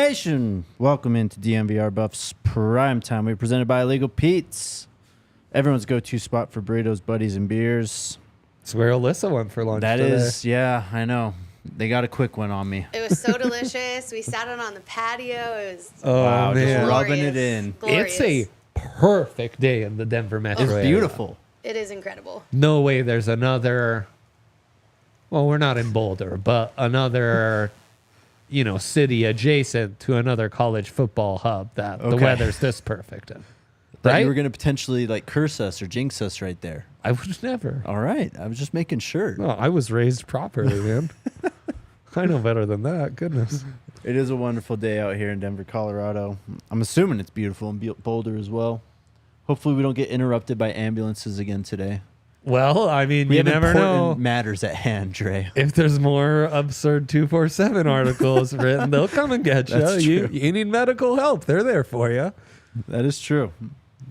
Nation, welcome into DNVR Buffs Prime Time. We're presented by Illegal Pete's, everyone's go-to spot for burritos, buddies, and beers. It's where Alyssa went for lunch That today. is, yeah, I know. They got a quick one on me. It was so delicious. We sat on the patio. It was Wow, man. just rubbing it in. Glorious. It's a perfect day in the Denver metro It's area. beautiful. It is incredible. No way there's another, well, we're not in Boulder, but another, city adjacent to another college football hub that the Okay. weather's this perfect in. Thought Right? you were going to potentially curse us or jinx us right there. I would never. All right, I was just making sure. No, I was raised properly, man. I know better than that. Goodness. It is a wonderful day out here in Denver, Colorado. I'm assuming it's beautiful in Boulder as well. Hopefully we don't get interrupted by ambulances again today. Well, I mean, We you have never important know. matters at hand, Dre. If there's more absurd 247 articles written, they'll come and get you. That's true. You need medical help. They're there for you. That is true.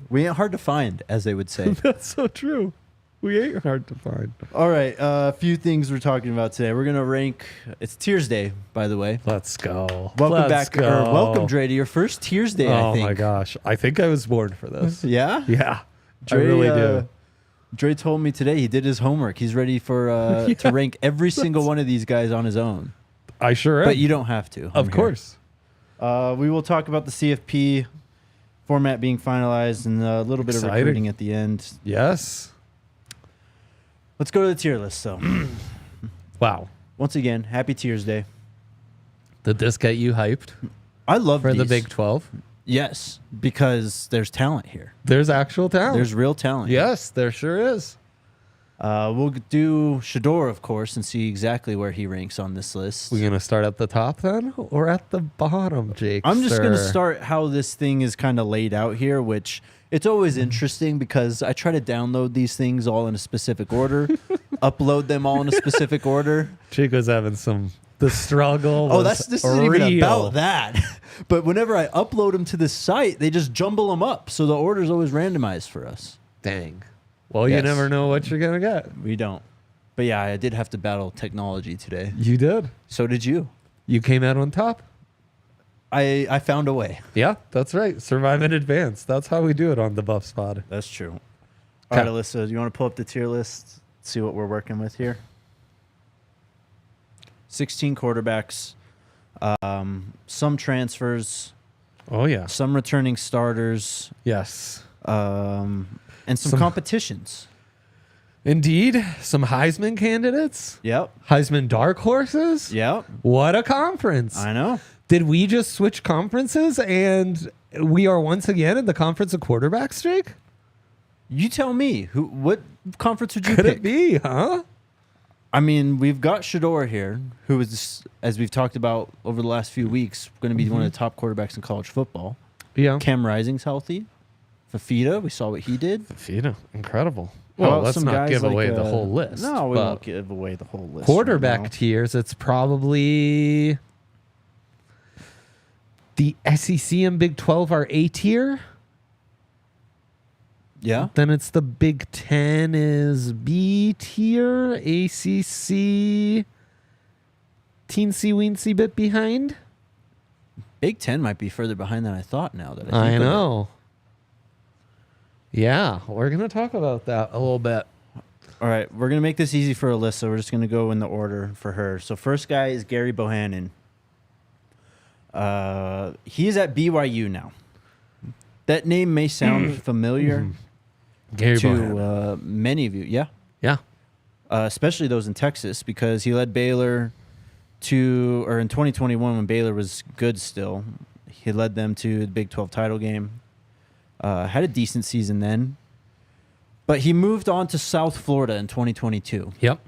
We ain't hard to find, as they would say. That's so true. We ain't hard to find. All right, a few things we're talking about today. We're gonna rank. It's Tiersday, by the way. Let's go. Welcome Let's back, go. or welcome, Dre, to your first Tiersday. I Oh think. my gosh. I think I was born for this. Yeah, Yeah. Dre, I really do. Dre told me today he did his homework. He's ready for to rank every single one of these guys on his own. I sure am. But you don't have to. Of course. We will talk about the CFP format being finalized and a little bit Exciting. of recruiting at the end. Yes. Let's go to the tier list. So, Wow. once again, happy Tiersday. Did this get you hyped I love for the these. Big 12? Yes, because there's talent here. There's actual talent. There's real talent. Yes, there sure is. We'll do Shedeur, of course, and see exactly where he ranks on this list. We gonna start at the top then, or at the bottom, Jake? I'm just going to start how this thing is kind of laid out here, which it's always interesting because I try to download these things all in a specific order, upload them all in a specific order. Chico's having the struggle. Oh, was this isn't even real. about that. But whenever I upload them to this site, they just jumble them up. So the order's always randomized for us. Dang. Well, Yes. you never know what you're gonna get. We don't. But yeah, I did have to battle technology today. You did. So did you. You came out on top. I found a way. Yeah, that's right. Survive in advance. That's how we do it on the Buffs Pod. That's true. All right, Okay. Alyssa, do you want to pull up the tier list? See what we're working with here. 16 quarterbacks, some transfers, Oh yeah. some returning starters, Yes. and some Some- competitions. Indeed. Some Heisman candidates. Yep. Heisman dark horses. Yep. What a conference. I know. Did we just switch conferences and we are once again in the conference of quarterbacks, Jake? You tell me. What conference would you Could pick? it be, huh? I mean, we've got Shedeur here, who is, as we've talked about over the last few weeks, going to be one of the top quarterbacks in college football. Yeah. Cam Rising's healthy. Fafita, we saw what he did. Fafita, incredible. How Well, about let's some not guys give like, away the whole list. No, we but won't give away the whole list. quarterback right now. tiers, it's probably the SEC and Big 12 are A tier. Yeah. Then it's the Big 10 is B tier. ACC, teensy weensy bit behind. Big Ten might be further behind than I thought now. That I I think of it. know. Yeah, we're going to talk about that a little bit. All right, we're going to make this easy for Alyssa. We're just going to go in the order for her. So first guy is Gary Bohannon. He is at BYU now. That name may sound familiar Gary to Bohannon. many of you. Yeah. Yeah. Especially those in Texas, because he led Baylor or in 2021 when Baylor was good still, he led them to the Big 12 title game. Had a decent season then. But he moved on to South Florida in 2022. Yep.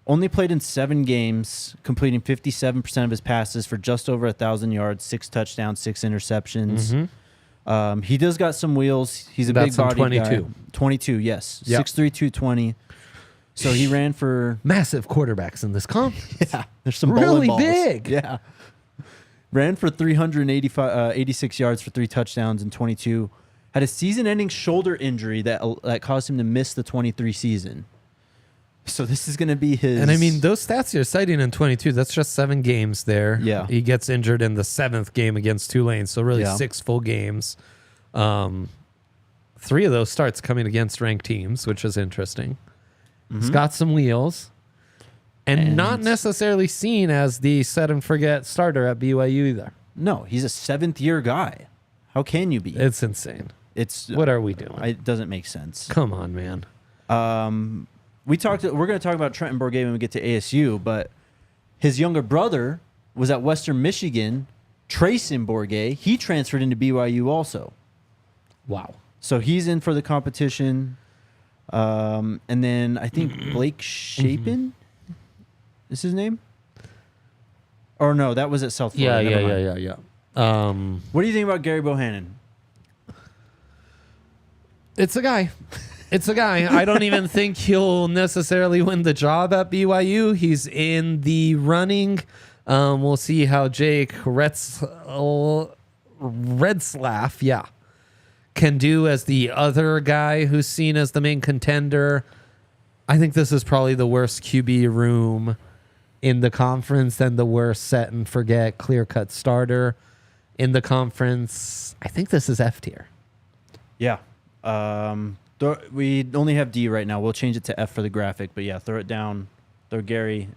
Only played in 7 games, completing 57% of his passes for just over 1,000 yards, 6 touchdowns, 6 interceptions. He does got some wheels. He's a That's big body in guy. 22. 22, yes. Yep. 6'3", 220. So he ran for... Massive quarterbacks in this conference. Yeah, there's some Really bowling balls. big. Yeah. Ran for 86 yards for 3 touchdowns in 22. Had a season-ending shoulder injury that caused him to miss the 23 season. So this is going to be his. And I mean, those stats you're citing in 22, that's just 7 games there. Yeah. He gets injured in the 7th game against Tulane, so really Yeah. 6 full games. 3 of those starts coming against ranked teams, which is interesting. He's got some wheels. And not necessarily seen as the set and forget starter at BYU either. No, he's a 7th-year guy. How can you be? It's insane. It's What are we doing? It doesn't make sense. Come on, man. We're going to talk about Trenton Bourget when we get to ASU, but his younger brother was at Western Michigan, Trayson Bourget. He transferred into BYU also. Wow. So he's in for the competition. And then I think Blake Shapen is his name? Or no, that was at South Florida. Never mind. What do you think about Gary Bohannon? It's a guy. It's a guy. I don't even think he'll necessarily win the job at BYU. He's in the running. We'll see how Jake Retzlaff, can do as the other guy who's seen as the main contender. I think this is probably the worst QB room in the conference and the worst set and forget clear-cut starter in the conference. I think this is F tier. Yeah. We only have D right now. We'll change it to F for the graphic, but yeah, throw it down. Throw Gary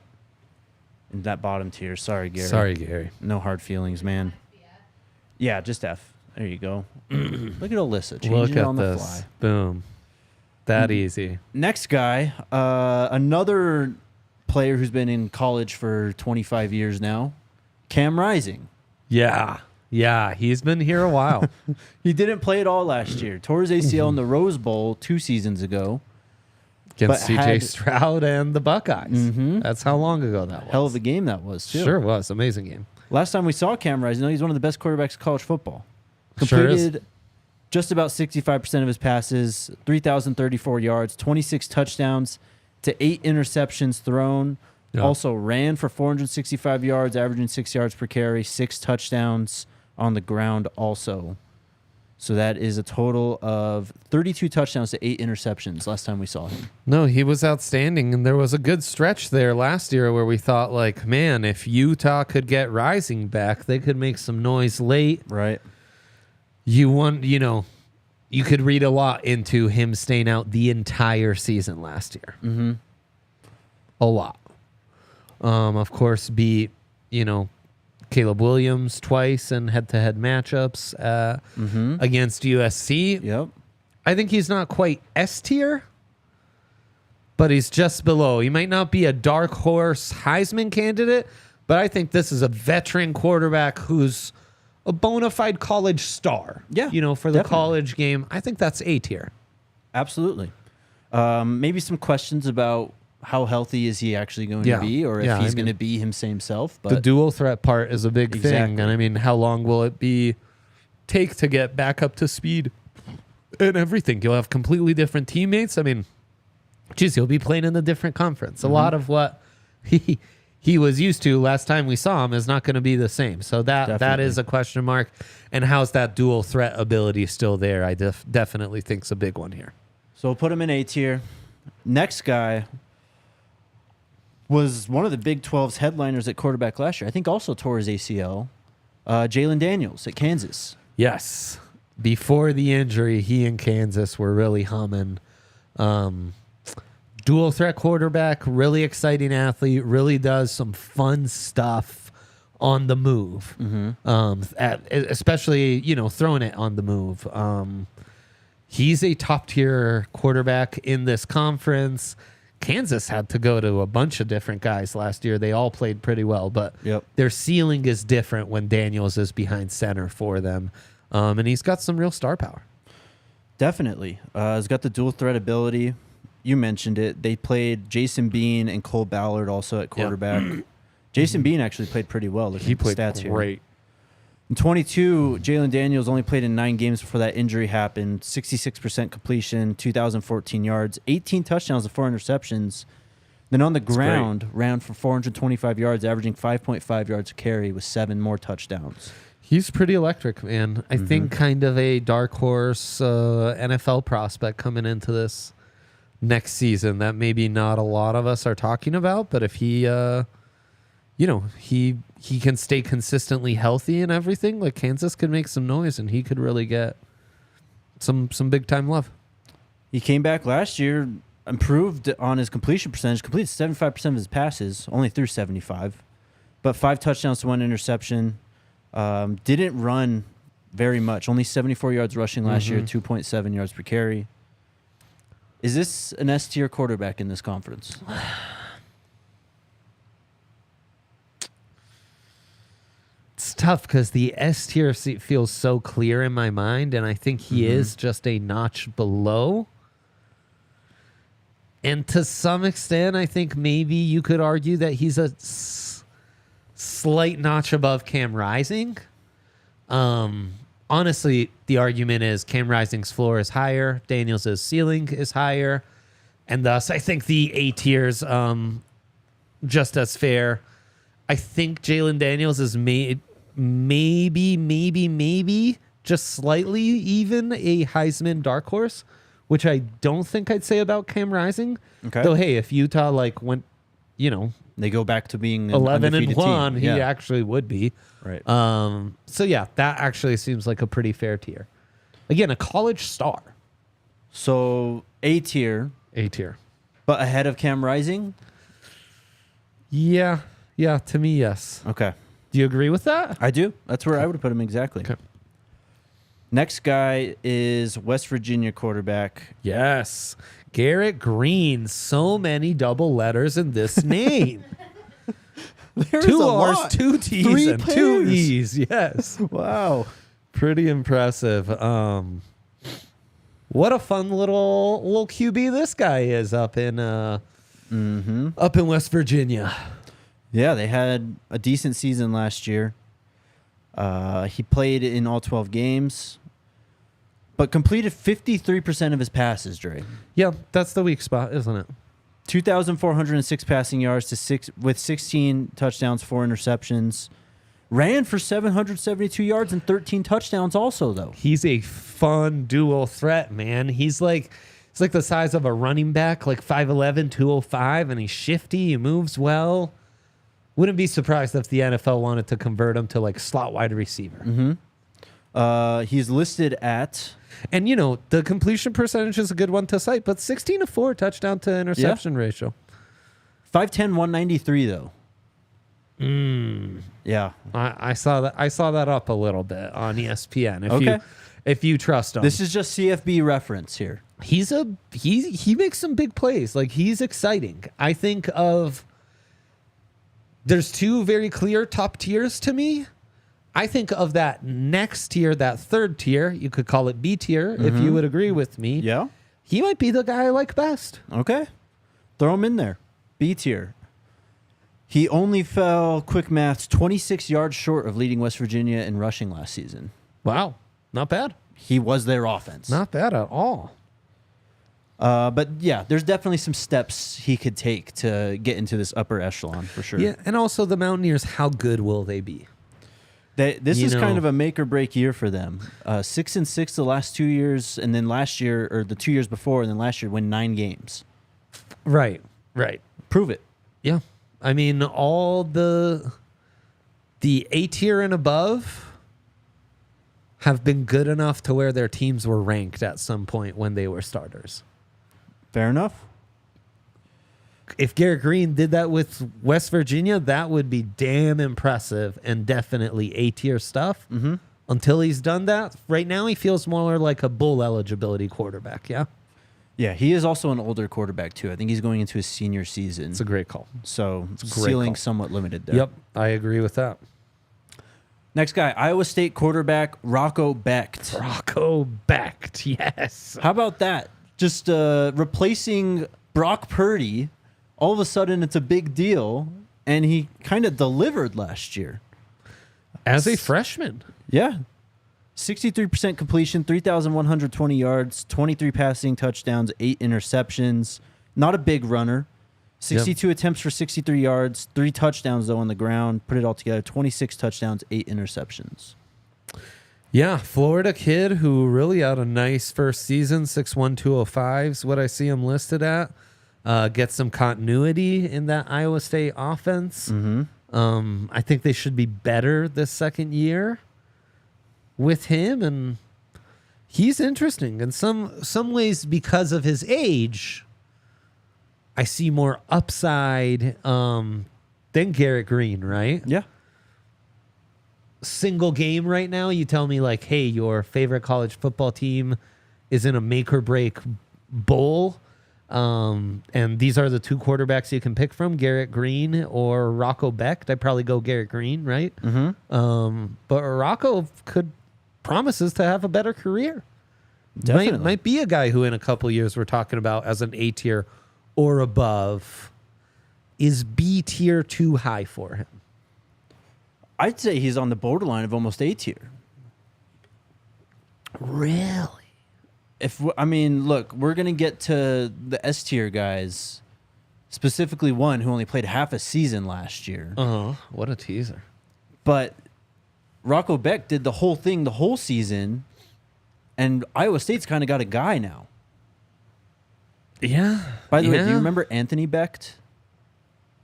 in that bottom tier. Sorry, Gary. Sorry, Gary. No hard feelings, man. Yeah, just F. There you go. Look at Alyssa. Changing Look it at on the this. fly. Boom. That easy. Next guy, another player who's been in college for 25 years now, Cam Rising. Yeah. Yeah, he's been here a while. He didn't play at all last year. Tore his ACL in the Rose Bowl 2 seasons ago. Against but CJ Stroud and the Buckeyes. That's how long ago that was. Hell of a game that was, too. Sure was. Amazing game. Last time we saw Cam Rising, he's one of the best quarterbacks in college football. Sure is. Completed just about 65% of his passes, 3,034 yards, 26 touchdowns to 8 interceptions thrown. Yeah. Also ran for 465 yards, averaging 6 yards per carry, 6 touchdowns on the ground also. So that is a total of 32 touchdowns to 8 interceptions last time we saw him. No, he was outstanding. And there was a good stretch there last year where we thought, like, man, if Utah could get Rising back, they could make some noise late. Right. You could read a lot into him staying out the entire season last year. Mm-hmm. A lot. Of course, beat, Caleb Williams twice in head-to-head matchups against USC. Yep. I think he's not quite S tier, but he's just below. He might not be a dark horse Heisman candidate, but I think this is a veteran quarterback who's a bona fide college star. Yeah, for the definitely. college game. I think that's A tier. Absolutely. Maybe some questions about how healthy is he actually going to be, or if he's going to be himself. But the dual threat part is a big thing. Exactly. And I mean, how long will it take to get back up to speed and everything? You'll have completely different teammates. I mean, geez, he'll be playing in a different conference. A lot of what he was used to last time we saw him is not going to be the same. So that is a question mark. And how's that dual threat ability still there? I definitely think is a big one here. So we'll put him in A tier. Next guy was one of the Big 12's headliners at quarterback last year. I think also tore his ACL. Jalen Daniels at Kansas. Yes. Before the injury, he and Kansas were really humming. Dual threat quarterback, really exciting athlete, really does some fun stuff on the move. Especially, throwing it on the move. He's a top tier quarterback in this conference. Kansas had to go to a bunch of different guys last year. They all played pretty well, but their ceiling is different when Daniels is behind center for them. And he's got some real star power. Definitely. He's got the dual threat ability. You mentioned it. They played Jason Bean and Cole Ballard also at quarterback. Jason Bean actually played pretty well. He played stats great. Here. In 22, Jalen Daniels only played in 9 games before that injury happened. 66% completion, 2,014 yards, 18 touchdowns and 4 interceptions. Then on the ground, ran for 425 yards, averaging 5.5 yards a carry with 7 more touchdowns. He's pretty electric, man. I think kind of a dark horse NFL prospect coming into this next season that maybe not a lot of us are talking about. But if he, he can stay consistently healthy and everything, like Kansas could make some noise and he could really get some big time love. He came back last year, improved on his completion percentage, completed 75% of his passes, only threw 75, but 5 touchdowns to 1 interception. Didn't run very much, only 74 yards rushing last year, 2.7 yards per carry. Is this an S-tier quarterback in this conference? It's tough because the S tier feels so clear in my mind, and I think he is just a notch below. And to some extent, I think maybe you could argue that he's a slight notch above Cam Rising. Honestly, the argument is Cam Rising's floor is higher, Daniels' ceiling is higher, and thus I think the A tier's just as fair. I think Jalen Daniels is maybe just slightly even a Heisman dark horse, which I don't think I'd say about Cam Rising. Okay. Though, hey, if Utah went, They go back to being an 11-1, he team. Yeah. actually would be. Right. So yeah, that actually seems like a pretty fair tier. Again, a college star. So A tier, but ahead of Cam Rising? Yeah, to me, yes. Okay. Do you agree with that? I do. That's where I would have put him exactly. Okay. Next guy is West Virginia quarterback. Yes. Garrett Green. So many double letters in this name. There's 2 a R's, lot. 2 T's, 3 and 2 pairs. E's. Yes. Wow. Pretty impressive. What a fun little QB this guy is up in West Virginia. Yeah, they had a decent season last year. He played in all 12 games, but completed 53% of his passes, Dre. Yeah, that's the weak spot, isn't it? 2,406 passing yards with 16 touchdowns, 4 interceptions. Ran for 772 yards and 13 touchdowns also, though. He's a fun dual threat, man. He's like the size of a running back, like 5'11", 205, and he's shifty, he moves well. Wouldn't be surprised if the NFL wanted to convert him to like slot wide receiver. He's listed at... And, the completion percentage is a good one to cite, but 16-4 touchdown to interception ratio. 5'10", 193, though. Yeah. I saw that up a little bit on ESPN. If you trust him. This is just CFB reference here. He makes some big plays. Like, he's exciting. I think there's 2 very clear top tiers to me. I think of that next tier, that third tier, you could call it B tier, if you would agree with me. Yeah. He might be the guy I like best. Okay. Throw him in there. B tier. He only fell, quick maths, 26 yards short of leading West Virginia in rushing last season. Wow. Not bad. He was their offense. Not bad at all. But yeah, there's definitely some steps he could take to get into this upper echelon for sure. Yeah, and also the Mountaineers, how good will they be? This is kind of a make or break year for them. 6-6 the last 2 years, and then last year, or the 2 years before, and then last year win 9 games. Right. Prove it. Yeah. I mean, all the A tier and above have been good enough to where their teams were ranked at some point when they were starters. Fair enough. If Garrett Green did that with West Virginia, that would be damn impressive and definitely A tier stuff. Until he's done that, right now he feels more like a bowl eligibility quarterback. Yeah. Yeah, he is also an older quarterback too. I think he's going into his senior season. It's a great call. So great ceiling call. somewhat limited there. Yep. I agree with that. Next guy, Iowa State quarterback Rocco Becht. Rocco Becht. Yes. How about that? Just replacing Brock Purdy. All of a sudden, it's a big deal, and he kind of delivered last year. As a freshman. Yeah. 63% completion, 3,120 yards, 23 passing touchdowns, 8 interceptions. Not a big runner. 62 attempts for 63 yards, 3 touchdowns, though, on the ground. Put it all together, 26 touchdowns, 8 interceptions. Yeah, Florida kid who really had a nice first season, 6'1", 205 is what I see him listed at. Get some continuity in that Iowa State offense. I think they should be better this second year with him, and he's interesting in some ways because of his age. I see more upside than Garrett Green, right? Yeah. Single game right now, you tell me like, hey, your favorite college football team is in a make or break bowl, and these are the two quarterbacks you can pick from, Garrett Green or Rocco Becht. I'd probably go Garrett Green, right? But Rocco promises to have a better career. Definitely. Might be a guy who in a couple years we're talking about as an A tier or above. Is B tier too high for him? I'd say he's on the borderline of almost A tier. Really? Look, we're gonna get to the S tier guys, specifically one who only played half a season last year. What a teaser! But Rocco Becht did the whole thing the whole season, and Iowa State's kind of got a guy now. Yeah. By the way, do you remember Anthony Becht,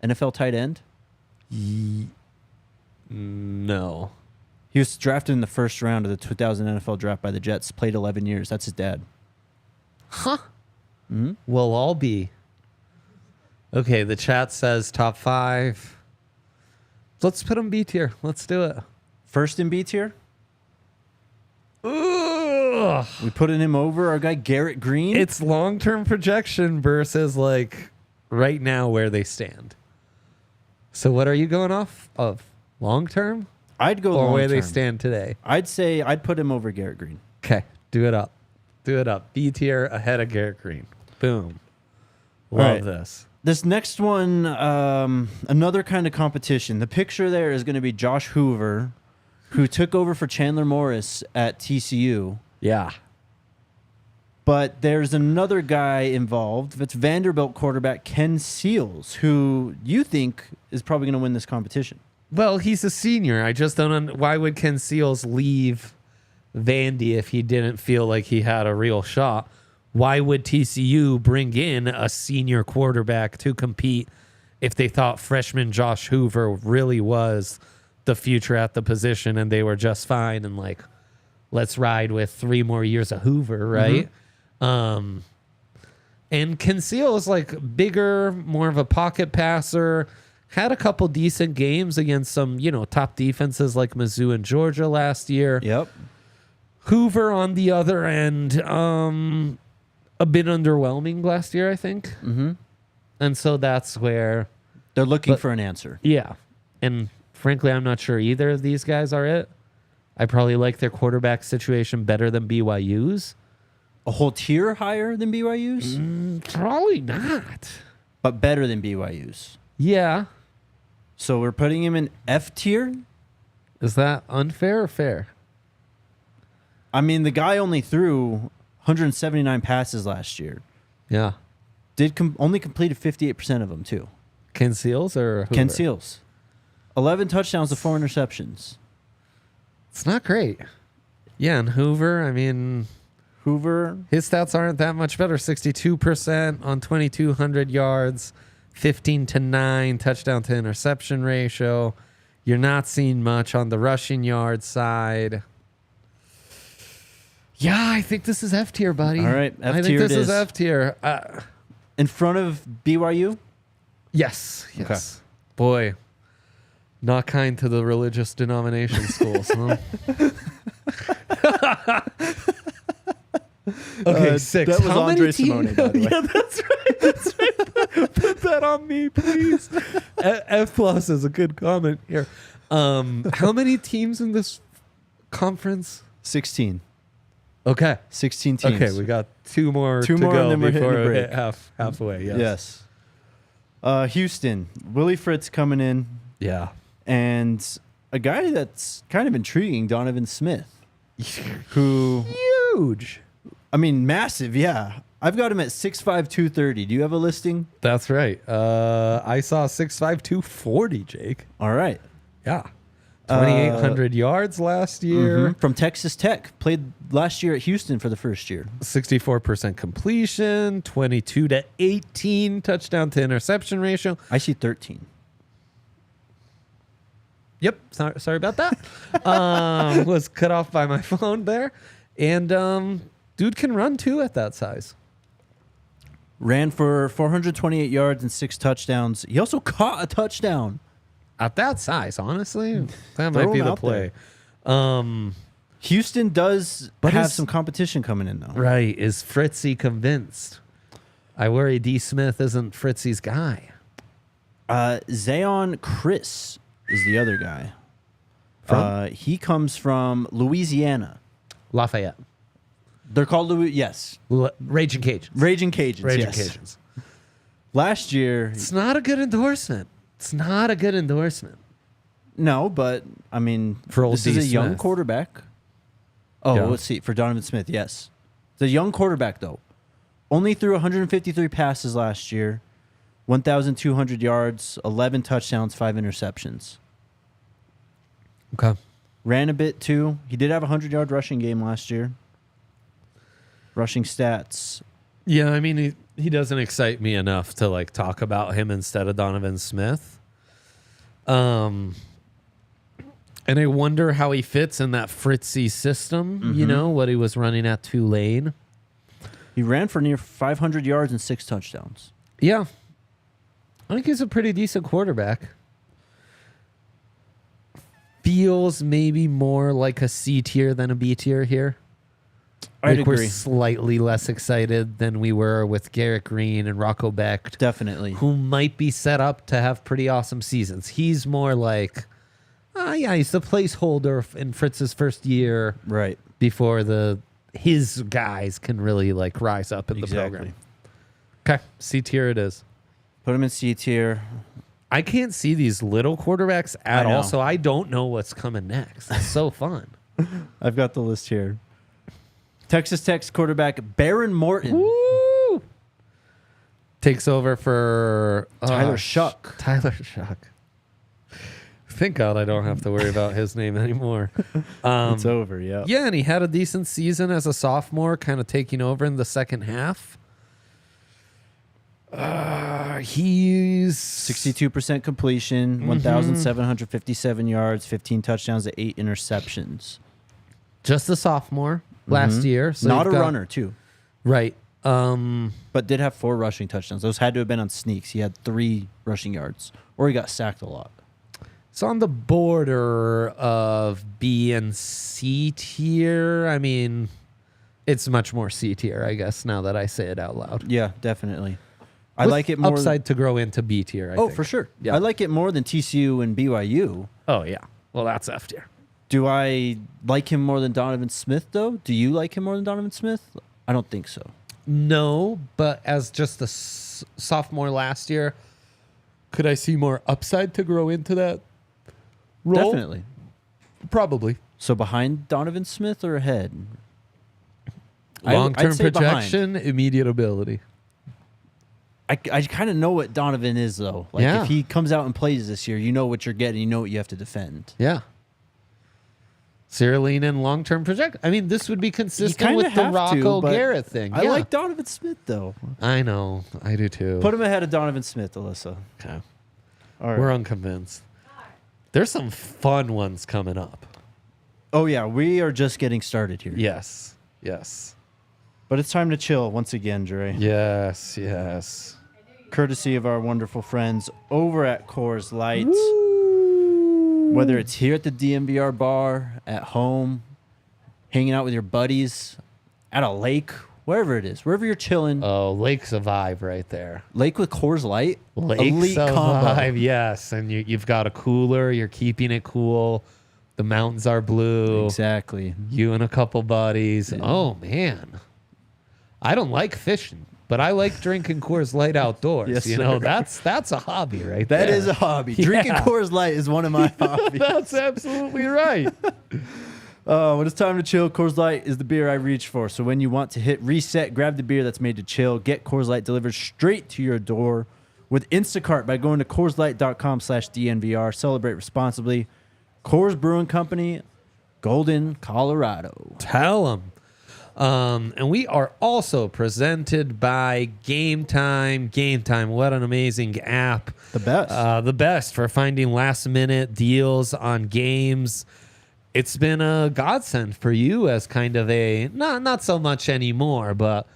NFL tight end? No. He was drafted in the first round of the 2000 NFL draft by the Jets. Played 11 years. That's his dad. Huh? We'll all be. Okay, the chat says top 5. Let's put him B tier. Let's do it. First in B tier? Ugh. We putting him over our guy Garrett Green? It's long-term projection versus like right now where they stand. So what are you going off of? Long-term? I'd go Or long where they term. stand today? I'd say I'd put him over Garrett Green. Okay, do it up. Do it up. B tier ahead of Garrett Green. Boom. Love All right. this. This next one, another kind of competition. The picture there is going to be Josh Hoover, who took over for Chandler Morris at TCU. Yeah. But there's another guy involved. It's Vanderbilt quarterback Ken Seals, who you think is probably going to win this competition. Well, he's a senior. I just don't. Why would Ken Seals leave Vandy if he didn't feel like he had a real shot? Why would TCU bring in a senior quarterback to compete if they thought freshman Josh Hoover really was the future at the position and they were just fine and like, let's ride with 3 more years of Hoover, right? And Ken Seals, like bigger, more of a pocket passer. Had a couple decent games against some, top defenses like Mizzou and Georgia last year. Yep. Hoover on the other end, a bit underwhelming last year, I think. And so that's where They're looking for an answer. yeah. And frankly, I'm not sure either of these guys are it. I probably like their quarterback situation better than BYU's. A whole tier higher than BYU's, Probably not. but better than BYU's. Yeah. So we're putting him in F tier. Is that unfair or fair? I mean, the guy only threw 179 passes last year. Yeah. Only completed 58% of them too. Ken Seals or Hoover? Ken Seals, 11 touchdowns to 4 interceptions. It's not great. Yeah, and Hoover, I mean, Hoover, his stats aren't that much better. 62% on 2,200 yards, 15-9 touchdown to interception ratio. You're not seeing much on the rushing yard side. Yeah, I think this is F tier, buddy. All right, F I think tier this it is is. F tier. in front of BYU. Yes. Boy, not kind to the religious denomination schools, huh? Okay, 6. That was How many Andre teams? Simone, by the way. Yeah, that's right. That's right. Put that on me, please. F plus is a good comment here. How many teams in this conference? 16. Okay. 16 teams. Okay, we got 2 more Two to more, go and then we're hitting before the we hit break. halfway. Yes. Yes. Hustein, Willie Fritz coming in, Yeah. and a guy that's kind of intriguing, Donovan Smith, who, Huge. I mean, massive, yeah. I've got him at 6'5", 230. Do you have a listing? That's right. I saw 6'5", 240, Jake. All right. Yeah. 2,800 yards last year. From Texas Tech. Played last year at Houston for the first year. 64% completion, 22 to 18 touchdown to interception ratio. I see 13. Yep. Sorry about that. Was cut off by my phone there. And dude can run too at that size. Ran for 428 yards and 6 touchdowns. He also caught a touchdown. At that size, honestly, that might be the play. Houston does But have is- some competition coming in, though. Right. Is Fritzy convinced? I worry D. Smith isn't Fritzy's guy. Zayon Chris is the other guy. From? He comes from Louisiana. Lafayette. They're called yes, Raging Cajuns. Raging Cajuns. Raging yes. Cajuns. Last year, It's not a good endorsement. no, but I mean, For old this is D. a young Smith. quarterback. Oh, Yeah. let's see. For Donovan Smith, yes, it's a young quarterback though. Only threw 153 passes last year, 1,200 yards, 11 touchdowns, 5 interceptions. Okay. Ran a bit too. He did have a 100-yard rushing game last year. Rushing stats. Yeah, I mean, he doesn't excite me enough to like talk about him instead of Donovan Smith. And I wonder how he fits in that Fritzy system, you know, what he was running at Tulane. He ran for near 500 yards and 6 touchdowns. Yeah. I think he's a pretty decent quarterback. Feels maybe more like a C tier than a B tier here. I'd Like we're agree. slightly less excited than we were with Garrett Green and Rocco Becht, Definitely. who might be set up to have pretty awesome seasons. He's more like, he's the placeholder in Fritz's first year Right. before his guys can really like rise up in the program. Okay, C tier it is. Put him in C tier. I can't see these little quarterbacks I at know. all, so I don't know what's coming next. It's so fun. I've got the list here. Texas Tech's quarterback Baron Morton. Woo! Takes over for Tyler Shuck. Tyler Shuck. Thank God I don't have to worry about his name anymore. It's over, yeah. Yeah, and he had a decent season as a sophomore, kind of taking over in the second half. He's 62% completion, 1,757 yards, 15 touchdowns, to 8 interceptions. just a sophomore last year. So Not a you've got- runner, too, Right. but did have 4 rushing touchdowns. Those had to have been on sneaks. He had 3 rushing yards, or he got sacked a lot. It's on the border of B and C tier. I mean, it's much more C tier, I guess, now that I say it out loud. Yeah, definitely. I With like it more. upside to grow into B tier, I Oh, think. for sure. Yeah. I like it more than TCU and BYU. Oh, yeah. Well, that's F tier. Do I like him more than Donovan Smith, though? Do you like him more than Donovan Smith? I don't think so. No, but as just a sophomore last year, could I see more upside to grow into that role? Definitely. Probably. So behind Donovan Smith or ahead? I'd Long-term say behind. projection, immediate ability. I kind of know what Donovan is, though. Like, Yeah. if he comes out and plays this year, you know what you're getting. You know what you have to defend. Yeah. Cyrilline and long-term project. I mean, this would be consistent kinda with the have to, Rocco but Garrett thing. I Yeah. like Donovan Smith, though. I know. I do too. Put him ahead of Donovan Smith, Alyssa. Okay. All right. We're unconvinced. There's some fun ones coming up. Oh, yeah. We are just getting started here. Yes. Yes. But it's time to chill once again, Dre. Yes. Yes. Courtesy of our wonderful friends over at Coors Light. Whether it's here at the DNVR bar, at home, hanging out with your buddies, at a lake, wherever it is, wherever you're chilling. Oh, Lake's a vibe right there. Lake with Coors Light, Lake's elite a combo. vibe, yes. And you've got a cooler. You're keeping it cool. The mountains are blue. Exactly. You and a couple buddies. Oh, man. I don't like fishing, but I like drinking Coors Light outdoors. Yes, you know, sir. that's a hobby right there. That is a hobby. Drinking Yeah. Coors Light is one of my hobbies. That's absolutely right. When it's time to chill, Coors Light is the beer I reach for. So when you want to hit reset, grab the beer that's made to chill. Get Coors Light delivered straight to your door with Instacart by going to CoorsLight.com/DNVR. Celebrate responsibly. Coors Brewing Company, Golden, Colorado. Tell them. And we are also presented by Game Time. Game Time, what an amazing app. The best. The best for finding last-minute deals on games. It's been a godsend for you as kind of a, not so much anymore, but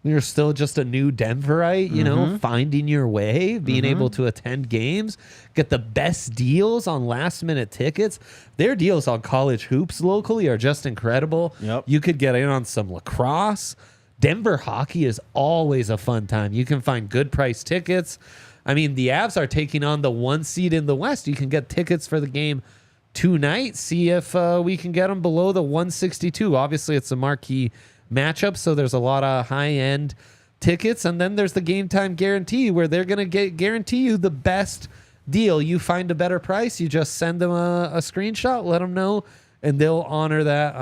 you're still just a new Denverite, you know, finding your way, being able to attend games, get the best deals on last-minute tickets. Their deals on college hoops locally are just incredible. Yep. You could get in on some lacrosse. Denver hockey is always a fun time. You can find good price tickets. I mean, the Avs are taking on the 1 seed in the West. You can get tickets for the game tonight. See if we can get them below the 162. Obviously, it's a marquee matchup, so there's a lot of high-end tickets. And then there's the Game Time guarantee, where they're going to guarantee you the best deal. You find a better price, you just send them a screenshot, let them know, and they'll honor that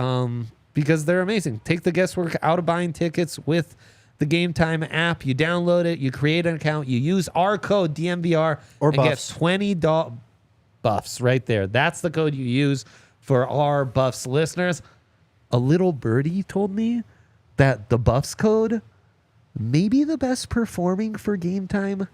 because they're amazing. Take the guesswork out of buying tickets with the Game Time app. You download it, you create an account, you use our code DNVR or and Buffs. get $20 Buffs right there. That's the code you use for our Buffs listeners. A little birdie told me that the Buffs code may be the best performing for Game Time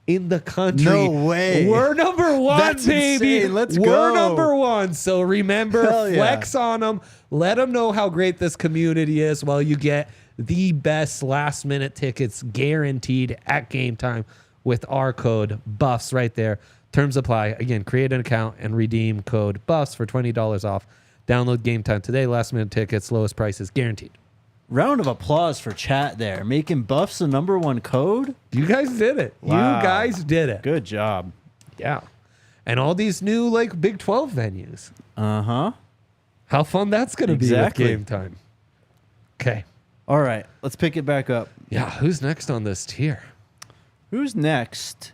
in the country. No way. We're number one, That's baby. insane. Let's We're go. number one. So remember, Hell yeah. flex on them. Let them know how great this community is while you get the best last-minute tickets guaranteed at Game Time with our code Buffs right there. Terms apply. Again, create an account and redeem code Buffs for $20 off. Download Game Time today. Last-minute tickets, lowest prices guaranteed. Round of applause for chat there. Making Buffs the number one code. You guys did it. Wow. You guys did it. Good job. Yeah. And all these new like Big 12 venues. Uh-huh. How fun that's going to Exactly. be with Game Time. Okay. All right. Let's pick it back up. Yeah. Who's next on this tier? Who's next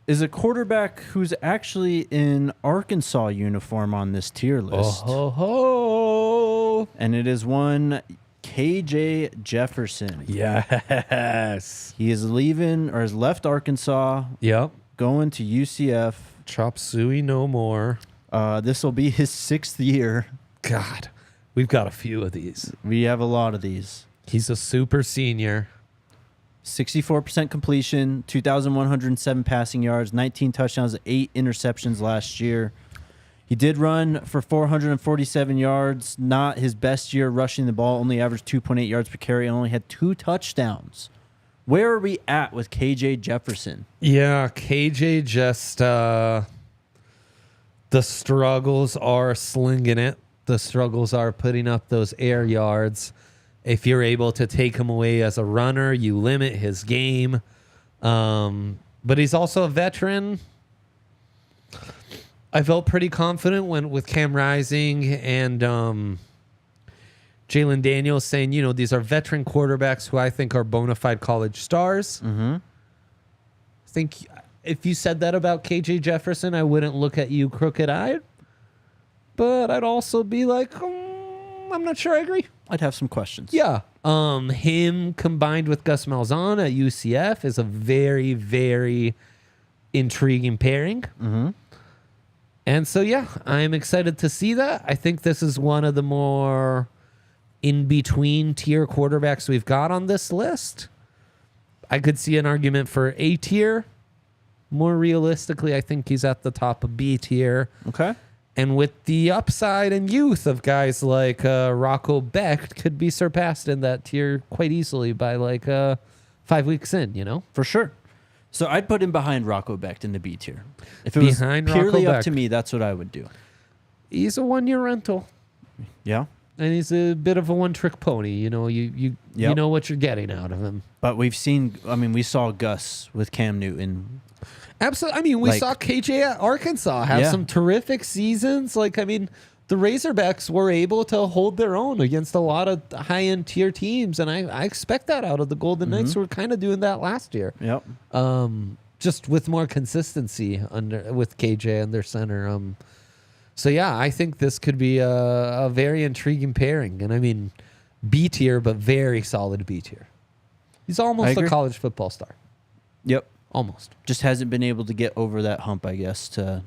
is a quarterback who's actually in Arkansas uniform on this tier list. Oh, ho, ho. And it is one KJ Jefferson. Yes. He is leaving or has left Arkansas, Yep. going to UCF. Chop suey no more. This will be his 6th year. God. We've got a few of these. We have a lot of these. He's a super senior. 64% completion, 2,107 passing yards, 19 touchdowns, 8 interceptions last year. He did run for 447 yards. Not his best year rushing the ball. Only averaged 2.8 yards per carry and only had 2 touchdowns. Where are we at with KJ Jefferson? Yeah, KJ just the struggles are slinging it. The struggles are putting up those air yards. If you're able to take him away as a runner, you limit his game. But he's also a veteran. I felt pretty confident with Cam Rising and Jalen Daniels saying, you know, these are veteran quarterbacks who I think are bona fide college stars. Mm-hmm. I think if you said that about KJ Jefferson, I wouldn't look at you crooked-eyed. But I'd also be like, I'm not sure I agree. I'd have some questions. Yeah. Him combined with Gus Malzahn at UCF is a very, very intriguing pairing. Mm-hmm. And so, yeah, I'm excited to see that. I think this is one of the more in-between tier quarterbacks we've got on this list. I could see an argument for A tier. More realistically, I think he's at the top of B tier. Okay. And with the upside and youth of guys like Rocco Becht, could be surpassed in that tier quite easily by like 5 weeks in, you know? For sure. So I'd put him behind Rocco Becht in the B tier. If it Behind was purely Rocco up to Becht. me, that's what I would do. He's a one-year rental. Yeah. And he's a bit of a one-trick pony. You know, you Yep. know what you're getting out of him. But we saw Gus with Cam Newton. Absolutely. I mean, we Like- saw KJ at Arkansas have Yeah. some terrific seasons. Like, I mean, the Razorbacks were able to hold their own against a lot of high-end tier teams, and I expect that out of the Golden Knights, who were kind of doing that last year. Yep. Just with more consistency with KJ and their center. So yeah, I think this could be a very intriguing pairing, and I mean, B tier, but very solid B tier. He's I almost a agree. college football star, Yep. almost. Just hasn't been able to get over that hump, I guess, to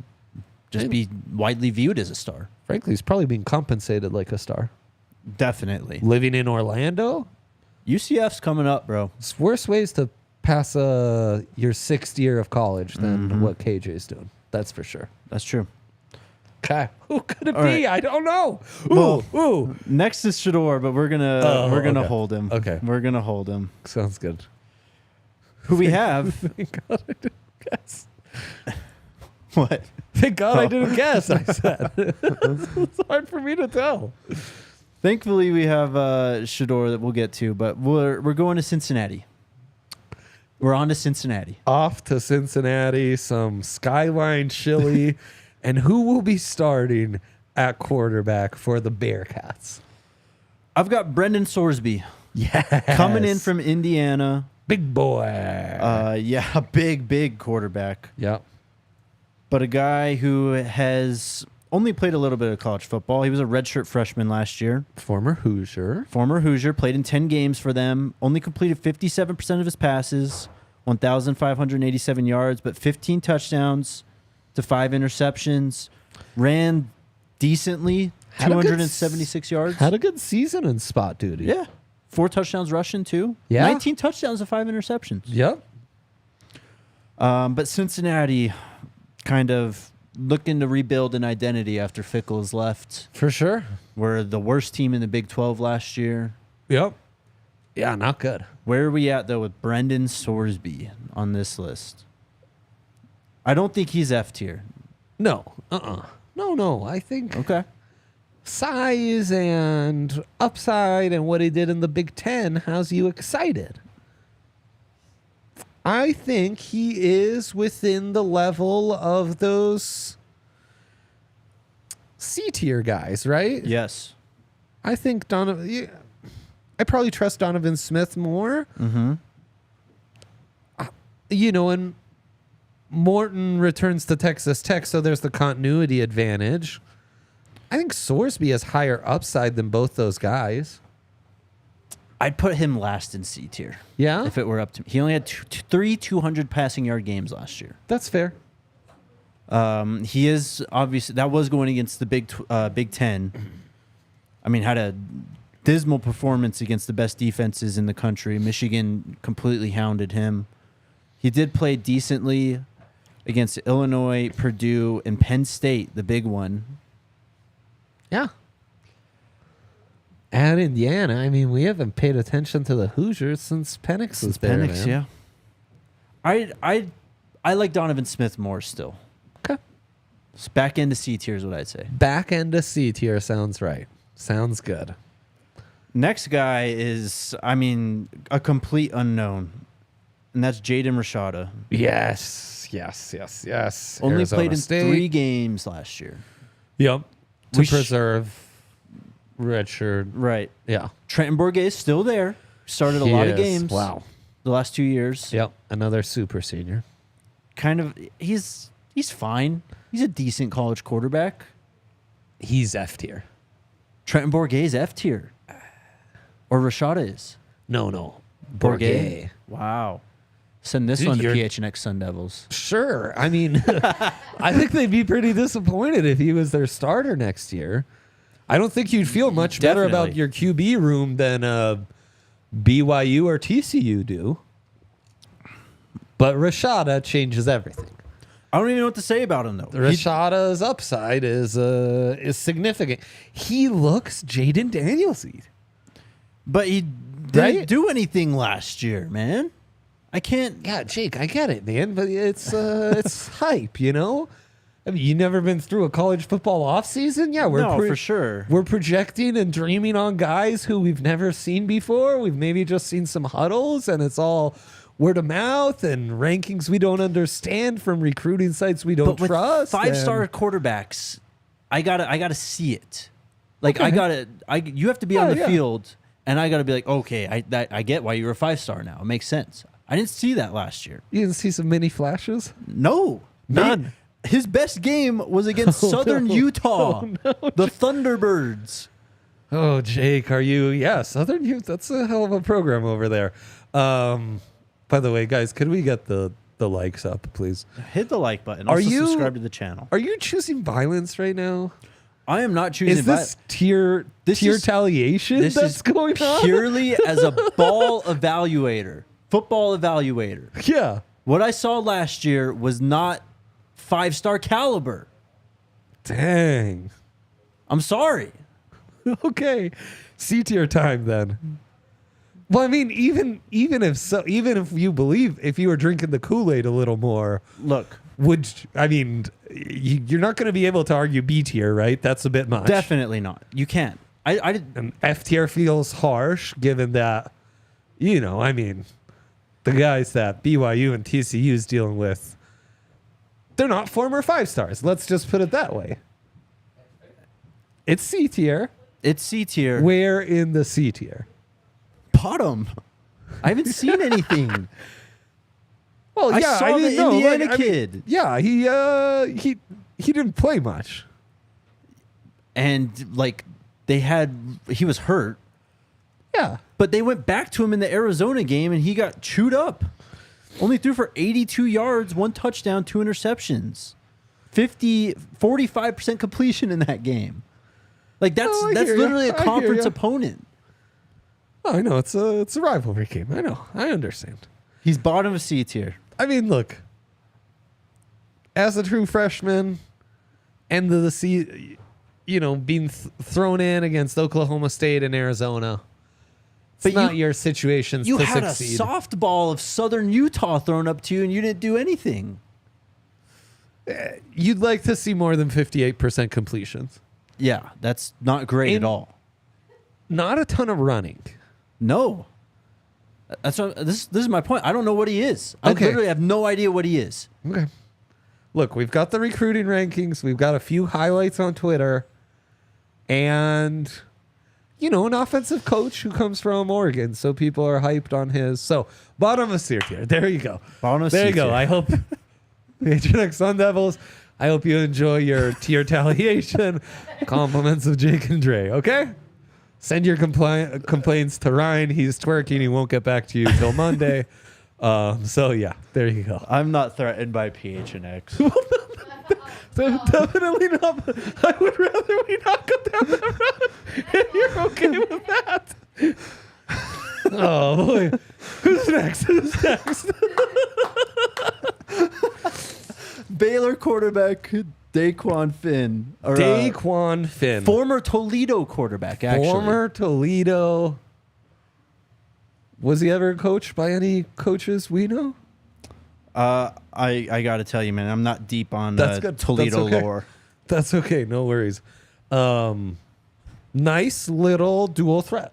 just be widely viewed as a star. Frankly, he's probably being compensated like a star. Definitely. Living in Orlando, UCF's coming up, bro. it's worse ways to pass your sixth year of college than what KJ's doing. That's for sure. That's true. Okay, who could it All be? right. I don't know. Well, Ooh. Next is Shedeur, but we're gonna okay. hold him. Okay. We're gonna hold him. Sounds good. Who we have? Thank God I didn't guess. What? Thank God I didn't guess. I said it's hard for me to tell. Thankfully, we have Shedeur that we'll get to, but we're going to Cincinnati. We're on to Cincinnati. Off to Cincinnati, some Skyline chili, and who will be starting at quarterback for the Bearcats? I've got Brendan Sorsby Yeah, coming in from Indiana. big boy. Yeah, a big quarterback, Yep. but a guy who has only played a little bit of college football. He was a redshirt freshman last year. Former Hoosier. Former Hoosier, played in 10 games for them, only completed 57% of his passes, 1,587 yards, but 15 touchdowns to 5 interceptions. Ran decently, Had a good 276 yards. Had a good season in spot duty. Yeah. 4 touchdowns rushing, too. Yeah. 19 touchdowns to 5 interceptions. Yep. But Cincinnati kind of looking to rebuild an identity after Fickle's left. For sure. We're the worst team in the Big 12 last year. Yep. Yeah, not good. Where are we at, though, with Brendan Sorsby on this list? I don't think he's F tier. No. No. I think Okay. size and upside and what he did in the Big Ten has you excited. I think he is within the level of those C tier guys, right? Yes. I think Donovan. Yeah, I probably trust Donovan Smith more. Mm-hmm. And Morton returns to Texas Tech, so there's the continuity advantage. I think Sorsby has higher upside than both those guys. I'd put him last in C tier. Yeah, If it were up to me. He only had 3 200 passing yard games last year. that's fair. He is obviously, that was going against the Big Ten. I mean, had a dismal performance against the best defenses in the country. Michigan completely hounded him. He did play decently against Illinois, Purdue, and Penn State, the big one. Yeah. At Indiana, I mean, we haven't paid attention to the Hoosiers since Penix was there. Penix, man. yeah. I like Donovan Smith more still. Okay. It's back into C tier is what I'd say. Back end to C tier sounds right. Sounds good. Next guy is, I mean, a complete unknown, and that's Jaden Rashada. Yes. Only Arizona played in State. 3 games last year. Yep. To We sh- preserve redshirt. Right. Yeah. Trenton Bourguet is still there. Started a lot of He is. games. Wow. The last 2 years. Yep. Another super senior. Kind of, he's fine. He's a decent college quarterback. He's F tier. Trenton Bourguet is F tier. Or Rashada is. No. Bourguet. Wow. Send this Dude, one to you're- PHNX Sun Devils. Sure. I mean, I think they'd be pretty disappointed if he was their starter next year. I don't think you'd feel much better about Definitely. your QB room than BYU or TCU do. But Rashada changes everything. I don't even know what to say about him, though. Rashada's upside is significant. He looks Jaden Daniels-y. But he didn't Right? do anything last year, man. I can't. Yeah, Jake, I get it, man, but it's hype, you know? I mean, you never been through a college football offseason? Yeah, No, for sure. We're projecting and dreaming on guys who we've never seen before. We've maybe just seen some huddles, and it's all word of mouth and rankings we don't understand from recruiting sites we don't But with trust. 5-star quarterbacks, I gotta see it. Like Okay. you have to be on the Yeah. field, and I gotta be like, okay, I get why you're a 5-star now. It makes sense. I didn't see that last year. You didn't see some mini flashes? No, None. His best game was against Southern Utah, the Thunderbirds. Oh, Jake, are you? Yeah, Southern Youth. That's a hell of a program over there. By the way, guys, could we get the the likes up, please. Hit the like button. Are Also you- subscribe to the channel. Are you choosing violence right now? I am not choosing Is this tier This is- retaliation This that's is going on? purely as a ball evaluator, football evaluator. Yeah. What I saw last year was not 5-star caliber. Dang. I'm sorry. Okay. C tier time then. Well, I mean, even if you believe, if you were drinking the Kool-Aid a little more, Look, you're not going to be able to argue B tier, right? That's a bit much. definitely not. You can't. I did. And F tier feels harsh, given that, the guys that BYU and TCU is dealing with, they're not former 5-stars. Let's just put it that way. It's C tier. It's C tier. Where in the C tier? Bottom. I haven't seen anything. Well, I yeah, saw the no, Indiana kid. Yeah, he didn't play much. And he was hurt, Yeah. but they went back to him in the Arizona game and he got chewed up. Only threw for 82 yards, 1 touchdown, 2 interceptions. 45% completion in that game. Like that's Oh, I hear ya. literally a I hear conference ya. opponent. Oh, I know it's a rivalry game. I know. I understand. He's bottom of C tier. I mean, look. As a true freshman, end of the season, being thrown in against Oklahoma State and Arizona. It's But not your situation You to had succeed. a softball of Southern Utah thrown up to you and you didn't do anything. You'd like to see more than 58% completions. Yeah, that's not great at all. Not a ton of running. No. That's what, this is my point. I don't know what he is. I Okay. literally have no idea what he is. Okay. Look, we've got the recruiting rankings. We've got a few highlights on Twitter. And, an offensive coach who comes from Oregon. So people are hyped on his. So, bottom of C tier. There you go. Bottom of There C you go. tier. I hope, Patriotic Sun Devils, I hope you enjoy your tier retaliation. Compliments of Jake and Dre. Okay? Send your complaints to Ryan. He's twerking. He won't get back to you till Monday. So, yeah, there you go. I'm not threatened by PHNX. Definitely not. I would rather we not go down that road. If you're okay with that. Oh, boy. Who's next? Baylor quarterback Daquan Finn. Or, Daquan Finn. former Toledo quarterback, actually. Former Toledo. Was he ever coached by any coaches we know? I got to tell you, man, I'm not deep on That's good. Toledo That's okay. lore. That's okay. No worries. Nice little dual threat.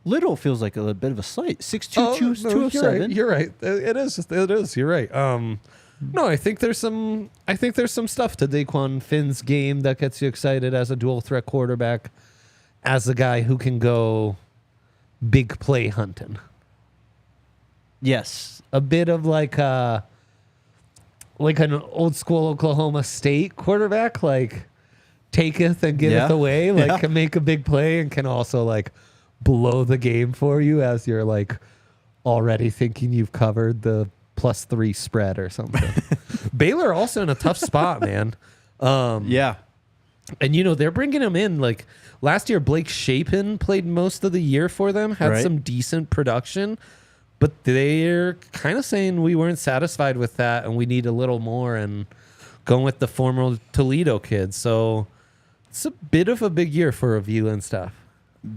Little feels like a bit of a slight. 6'2", 207. You're right. It is. You're right. No, I think there's some stuff to Daquan Finn's game that gets you excited as a dual threat quarterback, as a guy who can go big play hunting. Yes. A bit of like an old school Oklahoma State quarterback, like taketh and giveth Yeah. away, like Yeah. can make a big play and can also like blow the game for you as you're like already thinking you've covered the +3 spread or something. Baylor also in a tough spot, man. Yeah. And they're bringing him in like last year. Blake Shapen played most of the year for them, had Right. some decent production, but they're kind of saying we weren't satisfied with that and we need a little more, and going with the former Toledo kid. So it's a bit of a big year for Avila and stuff.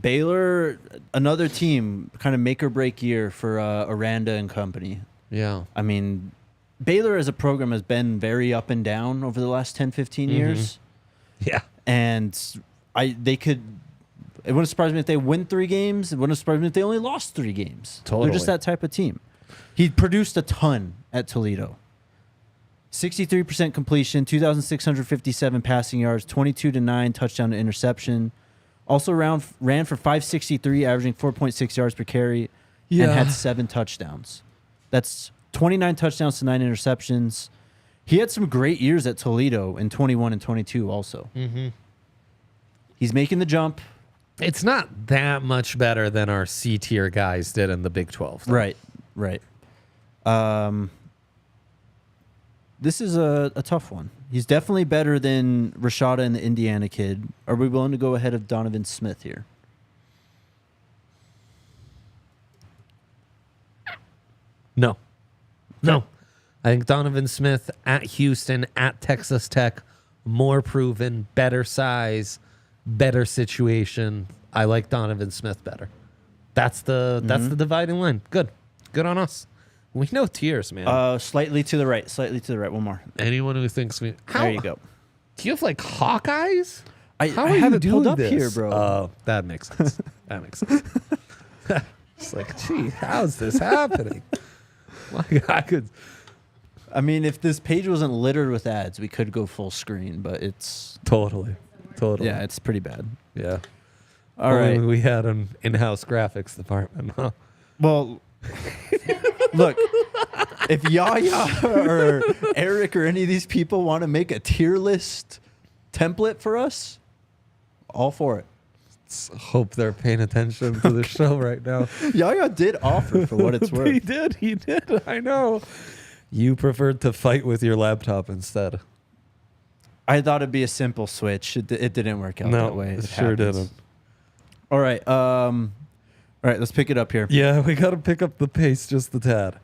Baylor, another team, kind of make or break year for Aranda and company. Yeah. I mean, Baylor as a program has been very up and down over the last 10, 15 years. Yeah. And it wouldn't surprise me if they win 3 games. It wouldn't surprise me if they only lost 3 games. Totally. They're just that type of team. He produced a ton at Toledo. 63% completion, 2,657 passing yards, 22-9 touchdown to interception. Also ran for 563, averaging 4.6 yards per carry, and had 7 touchdowns. That's 29 touchdowns to 9 interceptions. He had some great years at Toledo in 21 and 22 also. Mm-hmm. He's making the jump. It's not that much better than our C tier guys did in the Big 12. though. Right. This is a tough one. He's definitely better than Rashada and the Indiana kid. Are we willing to go ahead of Donovan Smith here? No. I think Donovan Smith at Houston, at Texas Tech, more proven, better size, better situation. I like Donovan Smith better. That's the dividing line. Good on us. We know tiers, man. Slightly to the right. One more. Anyone who thinks we... There you go. Do you have like hawk eyes? I How have it pulled doing up this? here, bro. Oh, that makes sense. It's like, gee, how's this happening? Like, I mean, if this page wasn't littered with ads, we could go full screen, but it's... Totally. Yeah, it's pretty bad. Yeah. All right. We had an in-house graphics department. Huh? Well, look, if Yaya or Eric or any of these people want to make a tier list template for us, all for it. Let's hope they're paying attention to the show right now. Yaya did offer for what it's worth. He did. I know. You preferred to fight with your laptop instead. I thought it'd be a simple switch. It didn't work out that way. It sure didn't. All right. Let's pick it up here. Yeah, we got to pick up the pace just a tad.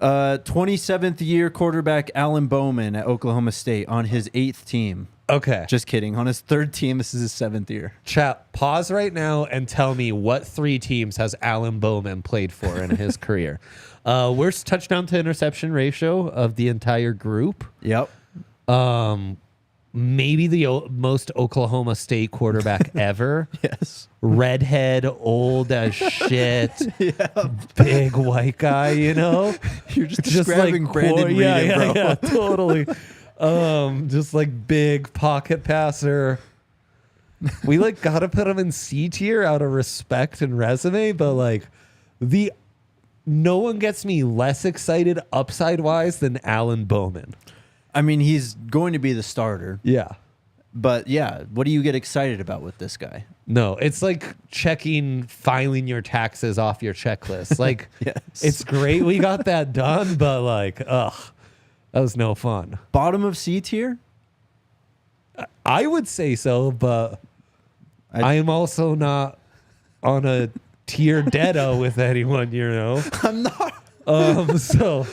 27th year quarterback Alan Bowman at Oklahoma State on his 8th team. Okay. Just kidding. On his 3rd team, this is his 7th year. Chat, pause right now and tell me what 3 teams has Alan Bowman played for in his career. Worst touchdown to interception ratio of the entire group. Yep. Maybe the most Oklahoma State quarterback ever. Yes. Redhead, old as shit. Yeah. Big white guy, you know? You're just describing like Brandon Reed, bro. Yeah, totally. Just like big pocket passer. We like gotta put him in C tier out of respect and resume, but like no one gets me less excited upside wise than Alan Bowman. I mean, he's going to be the starter. Yeah. But yeah, what do you get excited about with this guy? No, it's like filing your taxes off your checklist. Like, yes. It's great we got that done, but like, that was no fun. Bottom of C tier? I would say so, but I am also not on a tier deado with anyone, you know? I'm not. So...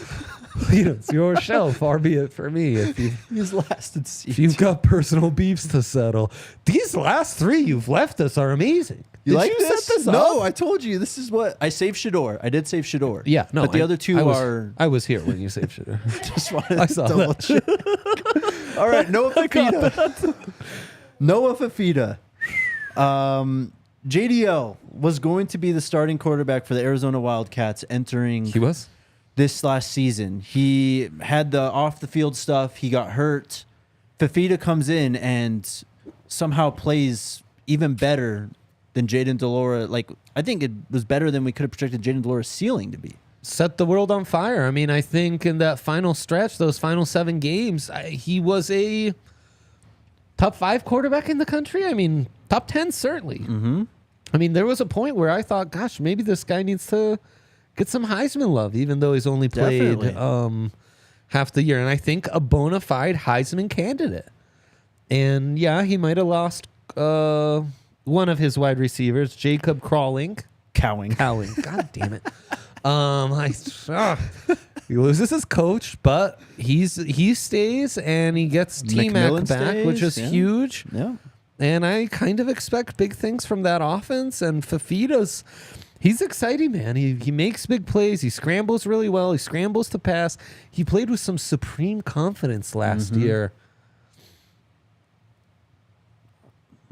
it's your show, far be it for me. He's last in C. If you've got personal beefs to settle, these last 3 you've left us are amazing. Did like you this? set this up? No, I told you this is what I saved Shedeur. I did save Shedeur. Yeah, no, but the other 2 are. I was here when you saved Shedeur. Just wanted I to saw double that. check. All right, Noah Fafita. Noah Fafita. JDL was going to be the starting quarterback for the Arizona Wildcats entering. He was. This last season. He had the off the field stuff. He got hurt. Fafita comes in and somehow plays even better than Jaden Delora. Like, I think it was better than we could have projected Jaden Delora's ceiling to be. Set the world on fire. I mean, I think in that final stretch, those final 7 games, he was a top 5 quarterback in the country. I mean, top 10 certainly. Mm-hmm. I mean, there was a point where I thought, gosh, maybe this guy needs to get some Heisman love, even though he's only played half the year. And I think a bona fide Heisman candidate. And yeah, he might have lost one of his wide receivers, Jacob Cowing. God damn it. He loses his coach, but he stays and he gets T-Mac back, which is huge. Yeah. And I kind of expect big things from that offense. And Fafita's, he's exciting, man. He makes big plays. He scrambles really well. He scrambles to pass. He played with some supreme confidence last year.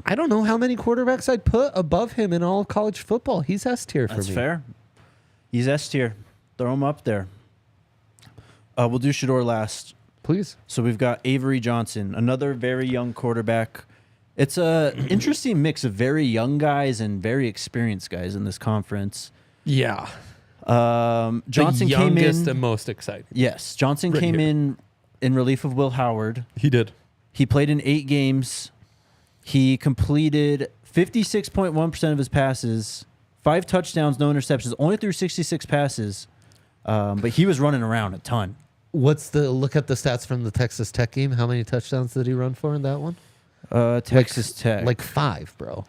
I don't know how many quarterbacks I'd put above him in all of college football. He's S tier for me. That's fair. He's S tier. Throw him up there. We'll do Shedeur last. Please. So we've got Avery Johnson, another very young quarterback. It's a interesting mix of very young guys and very experienced guys in this conference. Yeah. Johnson the came youngest in. and most exciting. Yes. Johnson came in relief of Will Howard. He did. He played in 8 games. He completed 56.1% of his passes, 5 touchdowns, no interceptions, only threw 66 passes. But he was running around a ton. Look at the stats from the Texas Tech game? How many touchdowns did he run for in that one? Texas Tech. Like 5, bro.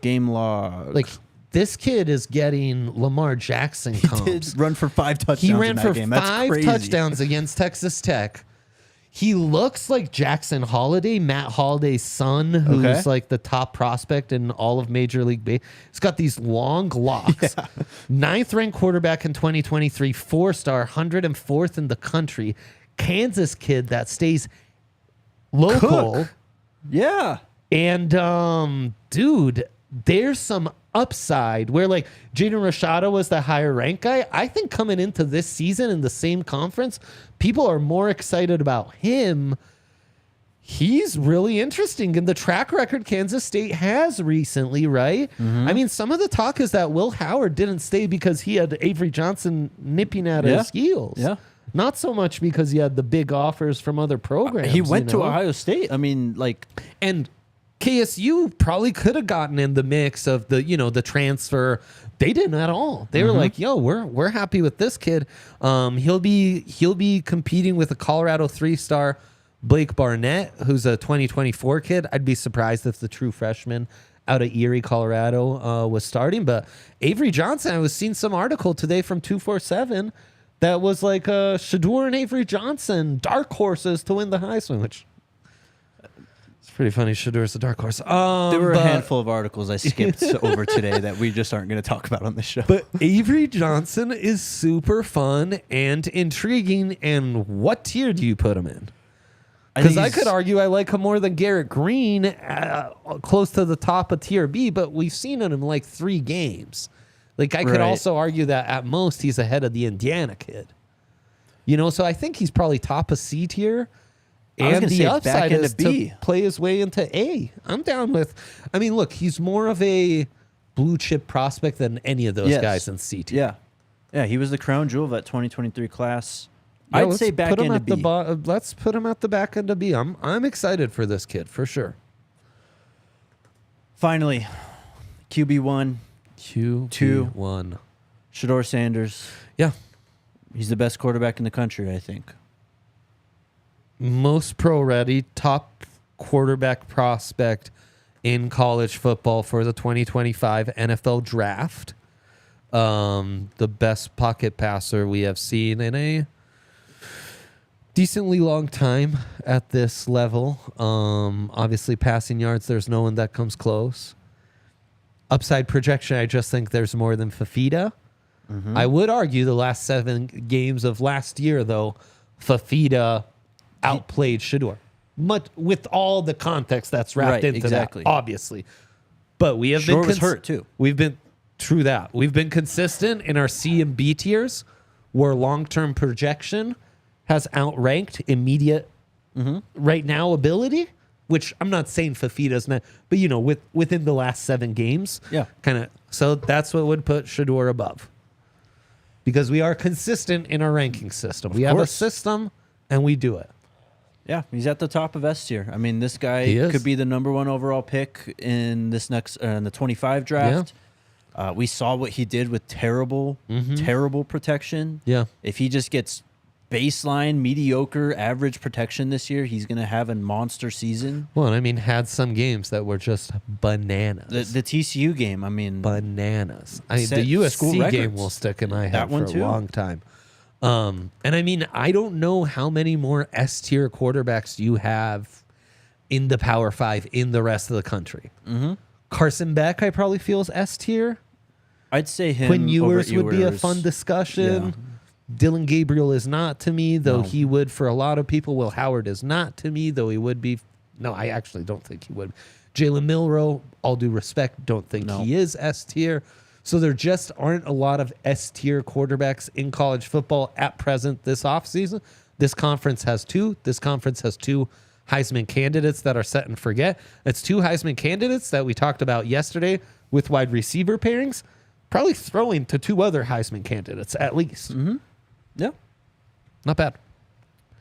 Game log. Like, this kid is getting Lamar Jackson comps. He did run for 5 touchdowns He ran in that for game. That's 5 crazy. touchdowns against Texas Tech. He looks like Jackson Holiday, Matt Holiday's son, who's like the top prospect in all of Major League Baseball. He's got these long locks. 9th ranked quarterback in 2023, 4-star, 104th in the country. Kansas kid that stays local. Cook. Yeah. And dude, there's some upside where like Jaden Rashada was the higher ranked guy. I think coming into this season in the same conference, people are more excited about him. He's really interesting in the track record Kansas State has recently, right? I mean, some of the talk is that Will Howard didn't stay because he had Avery Johnson nipping at his heels. Yeah. Not so much because he had the big offers from other programs. He went to Ohio State. I mean, like, and KSU probably could have gotten in the mix of the, the transfer. They didn't at all. They were like, "Yo, we're happy with this kid. He'll be competing with a Colorado 3-star Blake Barnett, who's a 2024 kid. I'd be surprised if the true freshman out of Erie, Colorado, was starting. But Avery Johnson, I was seeing some article today from 247 that was like Shedeur and Avery Johnson, dark horses to win the Heisman, which. Pretty funny. Shedeur's the dark horse. there were a handful of articles I skipped over today that we just aren't going to talk about on this show. But Avery Johnson is super fun and intriguing. And what tier do you put him in? Because I could argue I like him more than Garrett Green, close to the top of tier B, but we've seen him in like 3 games. Like I could also argue that at most he's ahead of the Indiana kid. So I think he's probably top of C tier. And the upside is to play his way into A. I'm down with. I mean, look, he's more of a blue chip prospect than any of those guys in C tier. Yeah, he was the crown jewel of that 2023 class. I'd say back end of B. Let's put him at the back end of B. I'm excited for this kid for sure. Finally, QB1. QB1. Shedeur Sanders. Yeah. He's the best quarterback in the country, I think. Most pro ready, top quarterback prospect in college football for the 2025 NFL draft. The best pocket passer we have seen in a decently long time at this level. Obviously, passing yards, there's no one that comes close. Upside projection, I just think there's more than Fafita. I would argue the last 7 games of last year, though, Fafita outplayed Shedeur. With all the context that's wrapped into that, obviously. But we have been hurt too. We've been through that. We've been consistent in our C and B tiers, where long-term projection has outranked immediate right now ability. Which I'm not saying Fafita's not, but within the last 7 games, So that's what would put Shedeur above, because we are consistent in our ranking system. We have a system, and we do it. Yeah, he's at the top of S tier. I mean, this guy could be the number 1 overall pick in this next in the 25 draft. Yeah. We saw what he did with terrible protection. Yeah. If he just gets baseline, mediocre, average protection this year, he's going to have a monster season. Well, I mean, had some games that were just bananas. The TCU game, I mean. Bananas. The USC game will stick in my head for a long time. And I mean, I don't know how many more S tier quarterbacks you have in the Power 5 in the rest of the country. Carson Beck, I probably feel is S tier. I'd say him. Quinn Ewers would be a fun discussion. Yeah. Dylan Gabriel is not to me, though he would for a lot of people. Will Howard is not to me, though he would be. No, I actually don't think he would. Jalen Milroe, all due respect, don't think he is S tier. So there just aren't a lot of S tier quarterbacks in college football at present this offseason. This conference has 2. This conference has 2 Heisman candidates that are set and forget. It's 2 Heisman candidates that we talked about yesterday with wide receiver pairings, probably throwing to 2 other Heisman candidates at least. Yeah. Not bad.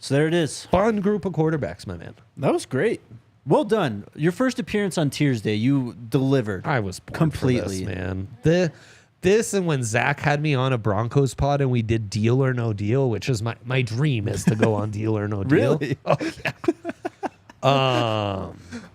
So there it is. Fun group of quarterbacks, my man. That was great. Well done. Your first appearance on Tiersday, you delivered. I was born completely, for this, man. This and when Zach had me on a Broncos pod and we did Deal or No Deal, which is my dream is to go on Deal or No Deal. Really? Oh, yeah.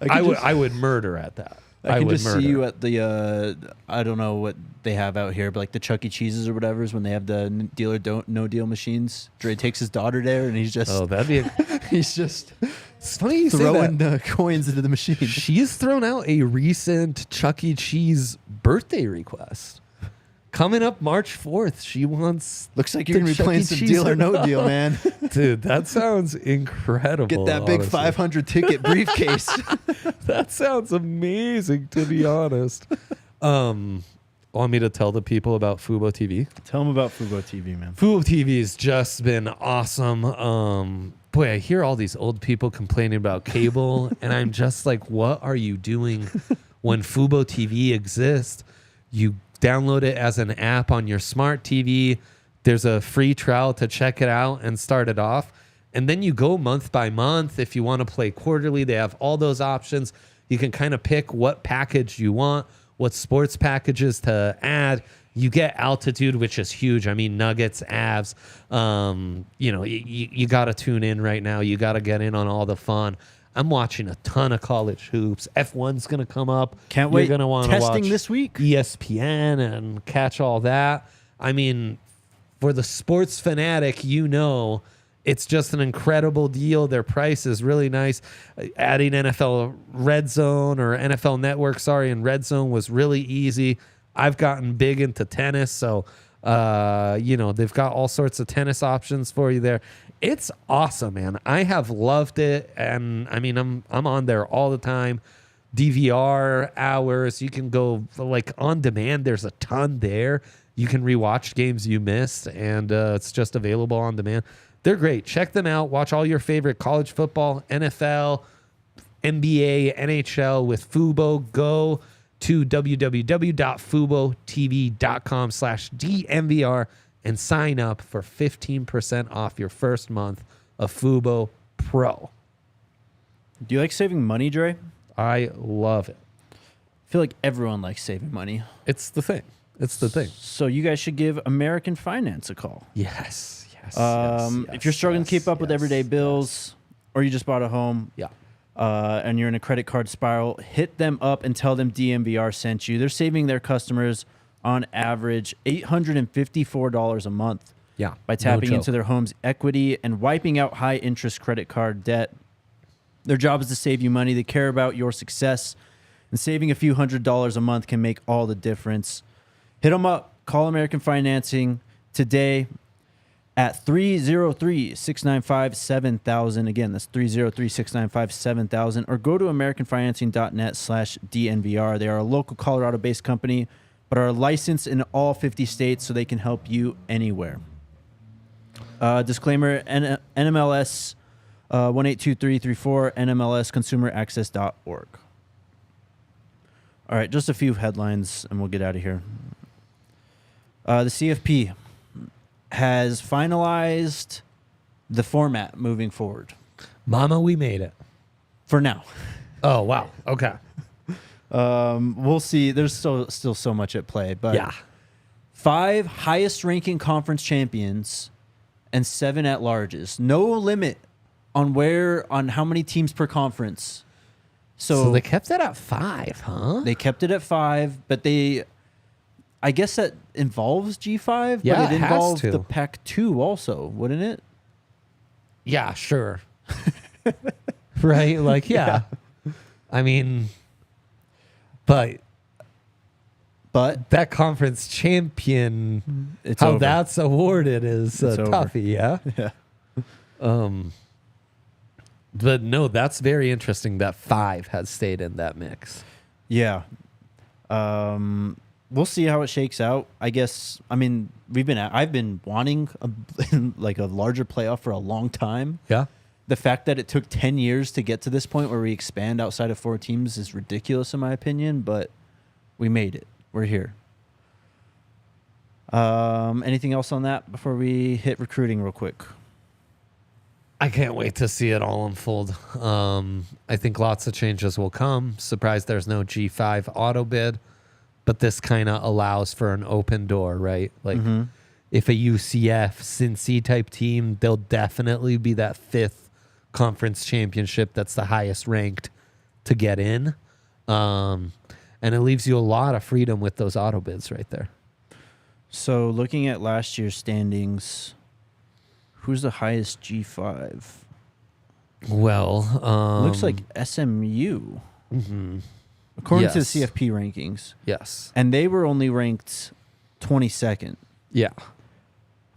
I would murder at that. I can would just murder. see you at the I don't know what they have out here, but like the Chuck E. Cheese's or whatever is when they have the Deal or No Deal machines. Dre takes his daughter there and he's just Oh, that'd be. he's just It's funny you say throwing that. coins into the machine. She's thrown out a recent Chuck E. Cheese birthday request. Coming up March 4th, she wants. Looks like you're the gonna be Chuck playing E. some Cheese Deal or No around. Deal, man. Dude, that sounds incredible. Get that big honestly. 500 ticket briefcase. That sounds amazing, to be honest. Want me to tell the people about Fubo TV? Tell them about Fubo TV, man. Fubo TV has just been awesome. Boy, I hear all these old people complaining about cable, and I'm just like, what are you doing when Fubo TV exists? You download it as an app on your smart TV. There's a free trial to check it out and start it off. And then you go month by month. If you want to play quarterly, they have all those options. You can kind of pick what package you want, what sports packages to add. You get altitude, which is huge. I mean, Nuggets, Avs. You got to tune in right now. You got to get in on all the fun. I'm watching a ton of college hoops. F1's going to come up. Can't wait. You're going to want to watch Testing this week. ESPN and catch all that. I mean, for the sports fanatic, it's just an incredible deal. Their price is really nice. Adding NFL Red Zone or NFL Network, and Red Zone was really easy. I've gotten big into tennis, so they've got all sorts of tennis options for you there. It's awesome, man. I have loved it, and I mean, I'm on there all the time. DVR hours. You can go like on demand. There's a ton there. You can rewatch games you missed, and it's just available on demand. They're great. Check them out. Watch all your favorite college football, NFL, NBA, NHL with Fubo. Go to www.fubotv.com/DNVR and sign up for 15% off your first month of Fubo Pro. Do you like saving money, Dre? I love it. I feel like everyone likes saving money. It's the thing. So you guys should give American Finance a call. Yes. If you're struggling to keep up with everyday bills, or you just bought a home, and you're in a credit card spiral, hit them up and tell them DNVR sent you. They're saving their customers on average $854 a month by tapping into their home's equity and wiping out high interest credit card debt. Their job is to save you money. They care about your success, and saving a few $100s a month can make all the difference. Hit them up. Call American Financing today at 303-695-7000. Again, that's 303-695-7000. Or go to americanfinancing.net/DNVR. They are a local Colorado-based company, but are licensed in all 50 states, so they can help you anywhere. Disclaimer, NMLS 182334, NMLSconsumeraccess.org. All right, just a few headlines, and we'll get out of here. The CFP has finalized the format moving forward. Mama, we made it. For now. Oh, wow. Okay. We'll see. There's still so much at play. But 5 highest-ranking conference champions and 7 at-larges. No limit on how many teams per conference. So they kept it at 5, huh? They kept it at 5, but I guess that involves G5, Yeah, but it it has involves to. the Pac-2 also, wouldn't it? Yeah, sure. Right? Like, yeah. I mean, but that conference champion, It's how over. that's awarded is It's over. toughie, yeah? Yeah. But no, that's very interesting that 5 has stayed in that mix. Yeah. We'll see how it shakes out. I guess. I mean, I've been wanting a larger playoff for a long time. Yeah. The fact that it took 10 years to get to this point where we expand outside of 4 teams is ridiculous in my opinion, but we made it. We're here. Anything else on that before we hit recruiting real quick? I can't wait to see it all unfold. I think lots of changes will come. Surprised there's no G5 auto bid. but this kind of allows for an open door, right? Like if a UCF, Cincy type team, they'll definitely be that 5th conference championship that's the highest ranked to get in. And it leaves you a lot of freedom with those auto bids right there. So looking at last year's standings, who's the highest G5? Well, Looks like SMU, according to the Yes. CFP rankings. yes. And they were only ranked 22nd. Yeah.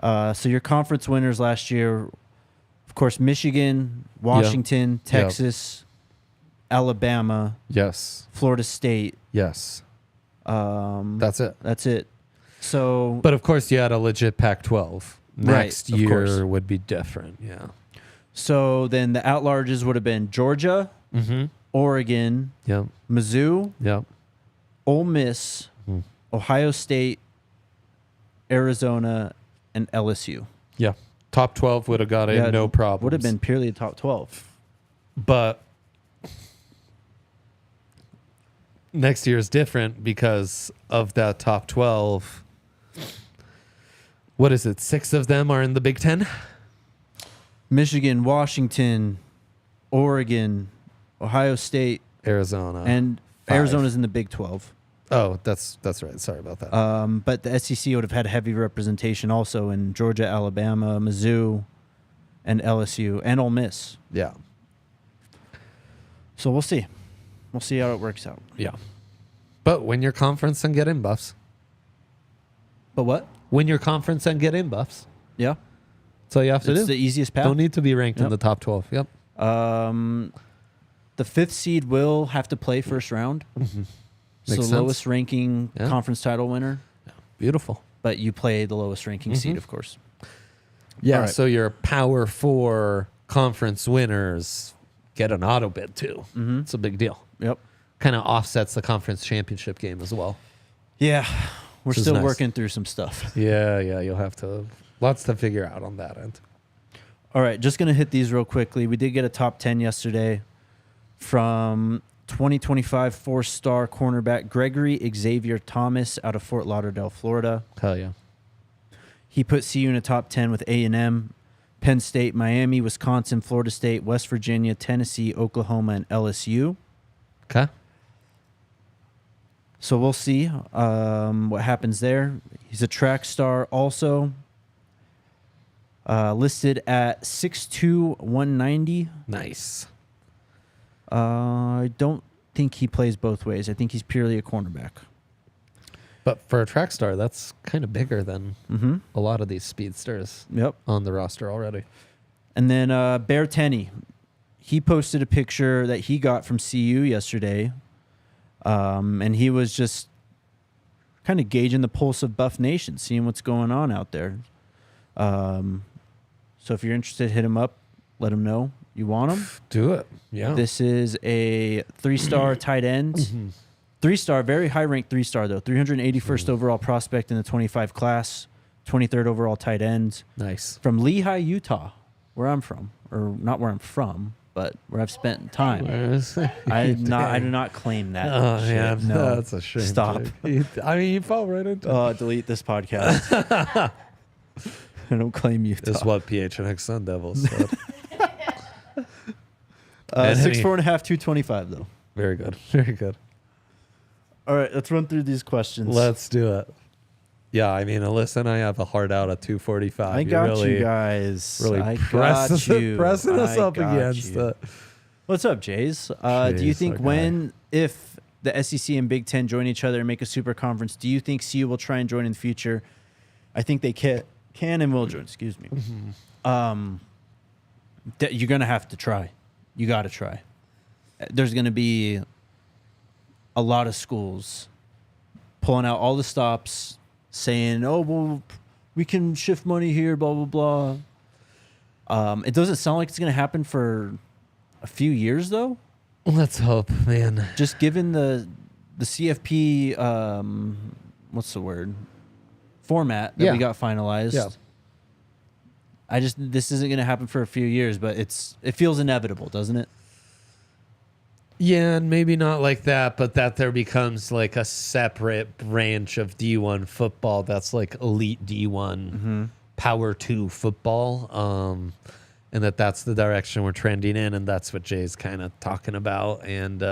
So your conference winners last year, of course, Michigan, Washington, Yep. Texas, Alabama, Yes. Florida State. Yes. That's That's it. it. So, But of course, you had a legit Pac-12. Right, Next of course. year would be different. Yeah. so then the at-larges would have been Georgia, Mm-hmm. Oregon, Yep. Mizzou, Yep. Ole Miss, Ohio State, Arizona, and LSU. Yeah. Top 12 would have got in, no problem. Would have been purely a top 12. But next year is different because of that top 12. What is it? 6 of them are in the Big Ten? Michigan, Washington, Oregon, Ohio State, Arizona. and 5. Arizona's in the Big 12. Oh, that's right. Sorry about that. But the SEC would have had heavy representation also in Georgia, Alabama, Mizzou, and LSU, and Ole Miss. Yeah. So we'll see. We'll see how it works out. Yeah. But win your conference and get in, Buffs. But what? Win your conference and get in, Buffs. Yeah. That's all you have to It's do. the easiest path. Don't need to be ranked in Yep. the top 12. Yep. The 5th seed will have to play first round. So Makes the sense. lowest ranking Yeah. conference title winner. Beautiful. But you play the lowest ranking seed, of course. Yeah. All right. So your Power 4 conference winners get an auto bid too. It's a big deal. Yep. Kind of offsets the conference championship game as well. Yeah. We're Which is still nice. working through some stuff. Yeah. You'll have to, lots to figure out on that end. All right, just going to hit these real quickly. We did get a top 10 yesterday from 2025 4-star cornerback Gregory Xavier Thomas out of Fort Lauderdale, Florida. Hell yeah. He put CU in a top 10 with A&M, Penn State, Miami, Wisconsin, Florida State, West Virginia, Tennessee, Oklahoma, and LSU. Okay. So we'll see what happens there. He's a track star also. Listed at 6'2", 190. Nice. I don't think he plays both ways. I think he's purely a cornerback. But for a track star, that's kind of bigger than a lot of these speedsters Yep. on the roster already. And then Bear Tenney, he posted a picture that he got from CU yesterday. And he was just kind of gauging the pulse of Buff Nation, seeing what's going on out there. So if you're interested, hit him up. Let him know you want him. Do it. Yeah. This is a 3-star tight end. 3-star, very high-ranked 3-star, though. 381st overall prospect in the 25 class. 23rd overall tight end. Nice. From Lehigh, Utah, where I'm from. Or not where I'm from, but where I've spent time. I do not claim that. Oh, shit. man. No. That's a shame. Stop. Dude. I mean, you fell right into it. Delete this podcast. I don't claim Utah. This is what PHNX Sun Devils said. 6'4.5", 225, though. Very good. Very good. All right, let's run through these questions. Let's do it. Yeah, I mean, Alyssa and I have a hard out at 245. I got you guys. Really I pressing, got you. pressing us I up got against you. it. What's up, Jays? Do you Jays, think okay. if the SEC and Big Ten join each other and make a super conference, do you think CU will try and join in the future? I think they can and will join. Excuse me. You're gonna have to try. You got to try. There's gonna be a lot of schools pulling out all the stops, saying, "Oh, well, we can shift money here." Blah blah blah. It doesn't sound like it's gonna happen for a few years, though. Let's hope, man. Just given the CFP, what's the word? Format that Yeah. we got finalized. Yeah. This isn't going to happen for a few years, but it feels inevitable, doesn't it? Yeah, and maybe not like that, but that there becomes like a separate branch of D1 football that's like elite D1 Power 2 football. And that's the direction we're trending in, and that's what Jay's kind of talking about. And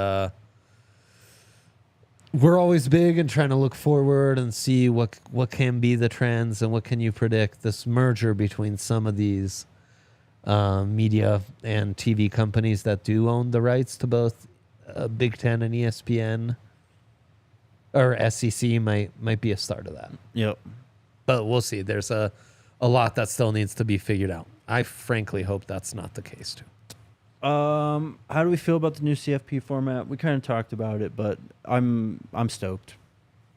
we're always big and trying to look forward and see what can be the trends and what can you predict. This merger between some of these media and TV companies that do own the rights to both Big Ten and ESPN or SEC might be a start of that. Yep. But we'll see. There's a lot that still needs to be figured out. I frankly hope that's not the case too. How do we feel about the new CFP format? We kind of talked about it, but I'm stoked.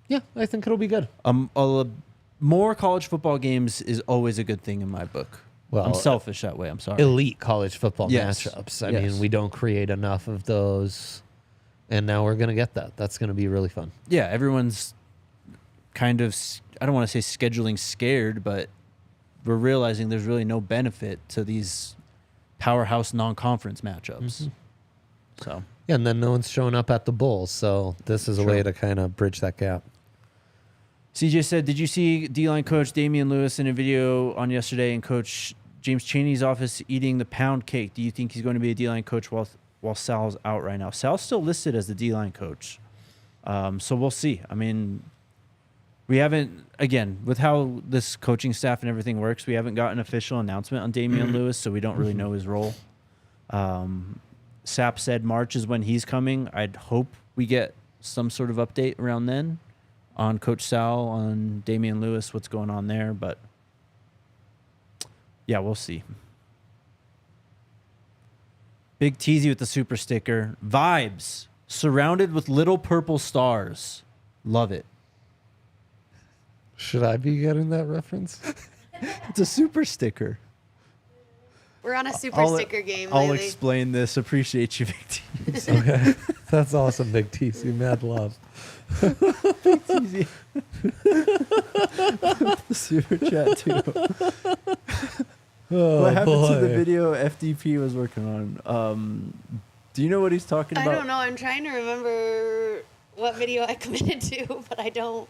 Yeah, I think it'll be good. More college football games is always a good thing in my book. Well, I'm selfish that way. I'm sorry. Elite college football Yes. matchups. I Yes. mean, we don't create enough of those, and now we're going to get that. That's going to be really fun. Yeah, everyone's kind of, I don't want to say scheduling scared, but we're realizing there's really no benefit to these powerhouse non-conference matchups. So Yeah, and then no one's showing up at the Bulls, so this is a True. way to kind of bridge that gap. CJ said, did you see D-line coach Damian Lewis in a video on yesterday in Coach James Chaney's office eating the pound cake? Do you think he's going to be a D-line coach while Sal's out right now? Sal's still listed as the D-line coach. So we'll see. I mean, we haven't, again, with how this coaching staff and everything works, we haven't got an official announcement on Damian Lewis, so we don't really know his role. Sap said March is when he's coming. I'd hope we get some sort of update around then on Coach Sal, on Damian Lewis, what's going on there. But, yeah, we'll see. Big Teasy with the super sticker. Vibes. Surrounded with little purple stars. Love it. Should I be getting that reference? It's a super sticker. We're on a super sticker game I'll lately. explain this. Appreciate you, Big Teasy. Okay. That's awesome, Big TC. Mad love. Easy. Super chat too. Oh, What happened to the boy. video FDP was working on? Do you know what he's talking I about? don't know. I'm trying to remember what video I committed to, but I don't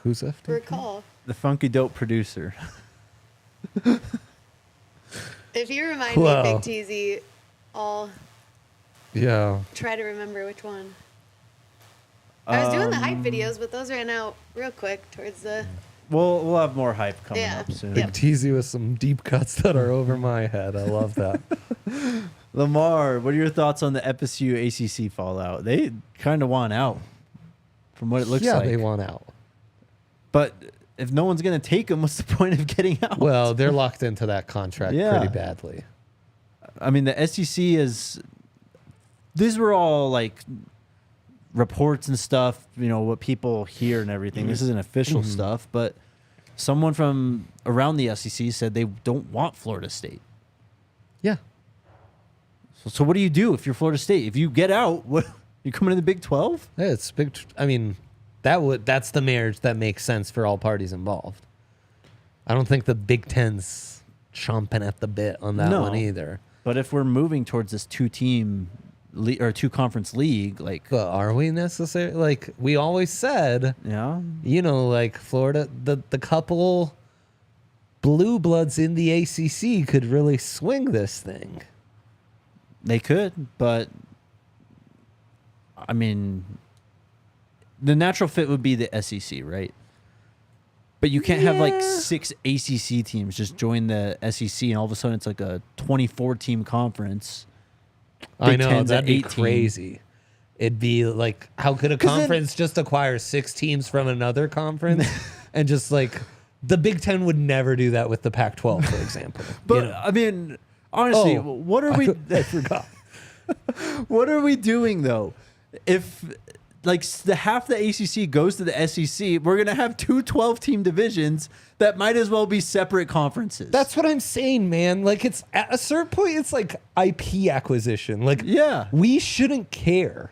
Who's after? recall. The funky dope producer. If you remind Wow. me, Big Teasy, I'll Yeah. try to remember which one. I was doing the hype videos, but those ran out real quick towards the. We'll have more hype coming Yeah. up soon. Big Yep. TZ with some deep cuts that are over my head. I love that. Lamar, what are your thoughts on the FSU ACC fallout? They kind of want out, from what it looks yeah, like. they want out. But if no one's going to take them, what's the point of getting out? Well, they're locked into that contract Yeah. pretty badly. I mean, the SEC is. These were all like reports and stuff, you know, what people hear and everything. This isn't official stuff, but someone from around the SEC said they don't want Florida State. Yeah. So what do you do if you're Florida State? If you get out, what, you coming to the Big 12? Yeah, it's big. I mean, that's the marriage that makes sense for all parties involved. I don't think the Big Ten's chomping at the bit on that No. one either. But if we're moving towards this two-conference league, like, But are we necessarily? Like we always said, yeah, you know, like Florida, the couple blue bloods in the ACC could really swing this thing. they could, but I mean, the natural fit would be the SEC, right? But you can't have like Yeah. 6 ACC teams just join the SEC, and all of a sudden it's like a 24-team conference. I Big know, Ten's that'd at be 18. crazy. It'd be like, how could a 'Cause then- conference just acquire 6 teams from another conference and just like the Big Ten would never do that with the Pac-12, for example. But you know? I mean, honestly, Oh, what are we? I forgot. What are we doing though? If like the half the ACC goes to the SEC, we're gonna have 2 12-team divisions that might as well be separate conferences. That's what I'm saying, man. Like it's at a certain point, it's like IP acquisition. Like Yeah. we shouldn't care.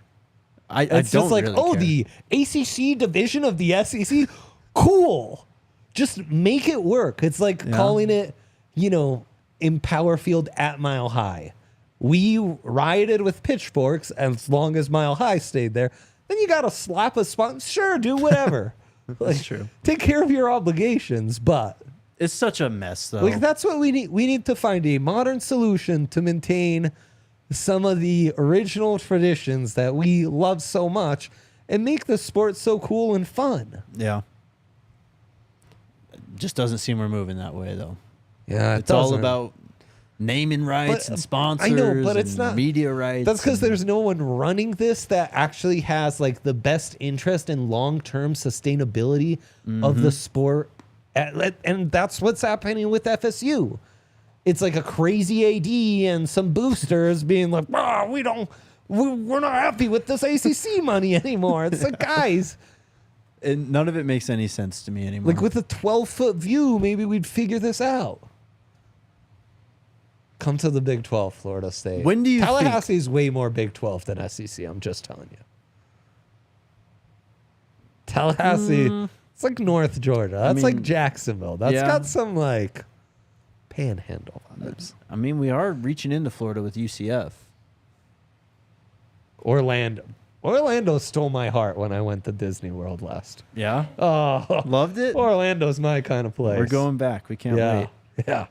I It's don't just like, really oh, care. the ACC division of the SEC, cool. Just make it work. It's like Yeah. calling it, you know, Empower Field at Mile High. we rioted with pitchforks as long as Mile High stayed there. Then you got to slap a spot. Sure, do whatever. That's true. Take care of your obligations, but It's such a mess, though. like that's what we need. We need to find a modern solution to maintain some of the original traditions that we love so much and make the sport so cool and fun. Yeah. It just doesn't seem we're moving that way, though. Yeah, It's all about naming rights and sponsors. I know, but it's and not media rights. That's because and- there's no one running this that actually has like the best interest in long-term sustainability of the sport, and that's what's happening with FSU. It's like a crazy AD and some boosters being like, we're not happy with this ACC money anymore. It's like, guys, And none of it makes any sense to me anymore. like with a 12-foot view, maybe we'd figure this out. Come to the Big 12, Florida State. When do you think- Tallahassee is way more Big 12 than SEC. I'm just telling you. Tallahassee, it's like North Georgia. That's mean, like Jacksonville. That's yeah. got some like panhandle vibes. I mean, we are reaching into Florida with UCF. Orlando stole my heart when I went to Disney World last. Yeah? Oh, Loved it? Orlando's my kind of place. We're going back. We can't Yeah. wait. Yeah.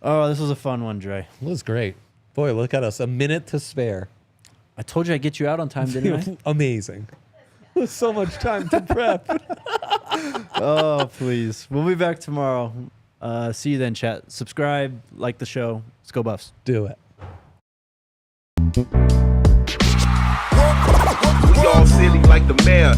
Oh, this was a fun one, Dre. It was great. Boy, look at us. A minute to spare. I told you I'd get you out on time, didn't I? Amazing. There's so much time to prep. Oh, please. We'll be back tomorrow. See you then, chat. Subscribe, like the show. Let's go Buffs. Do it. We all silly like the mayor.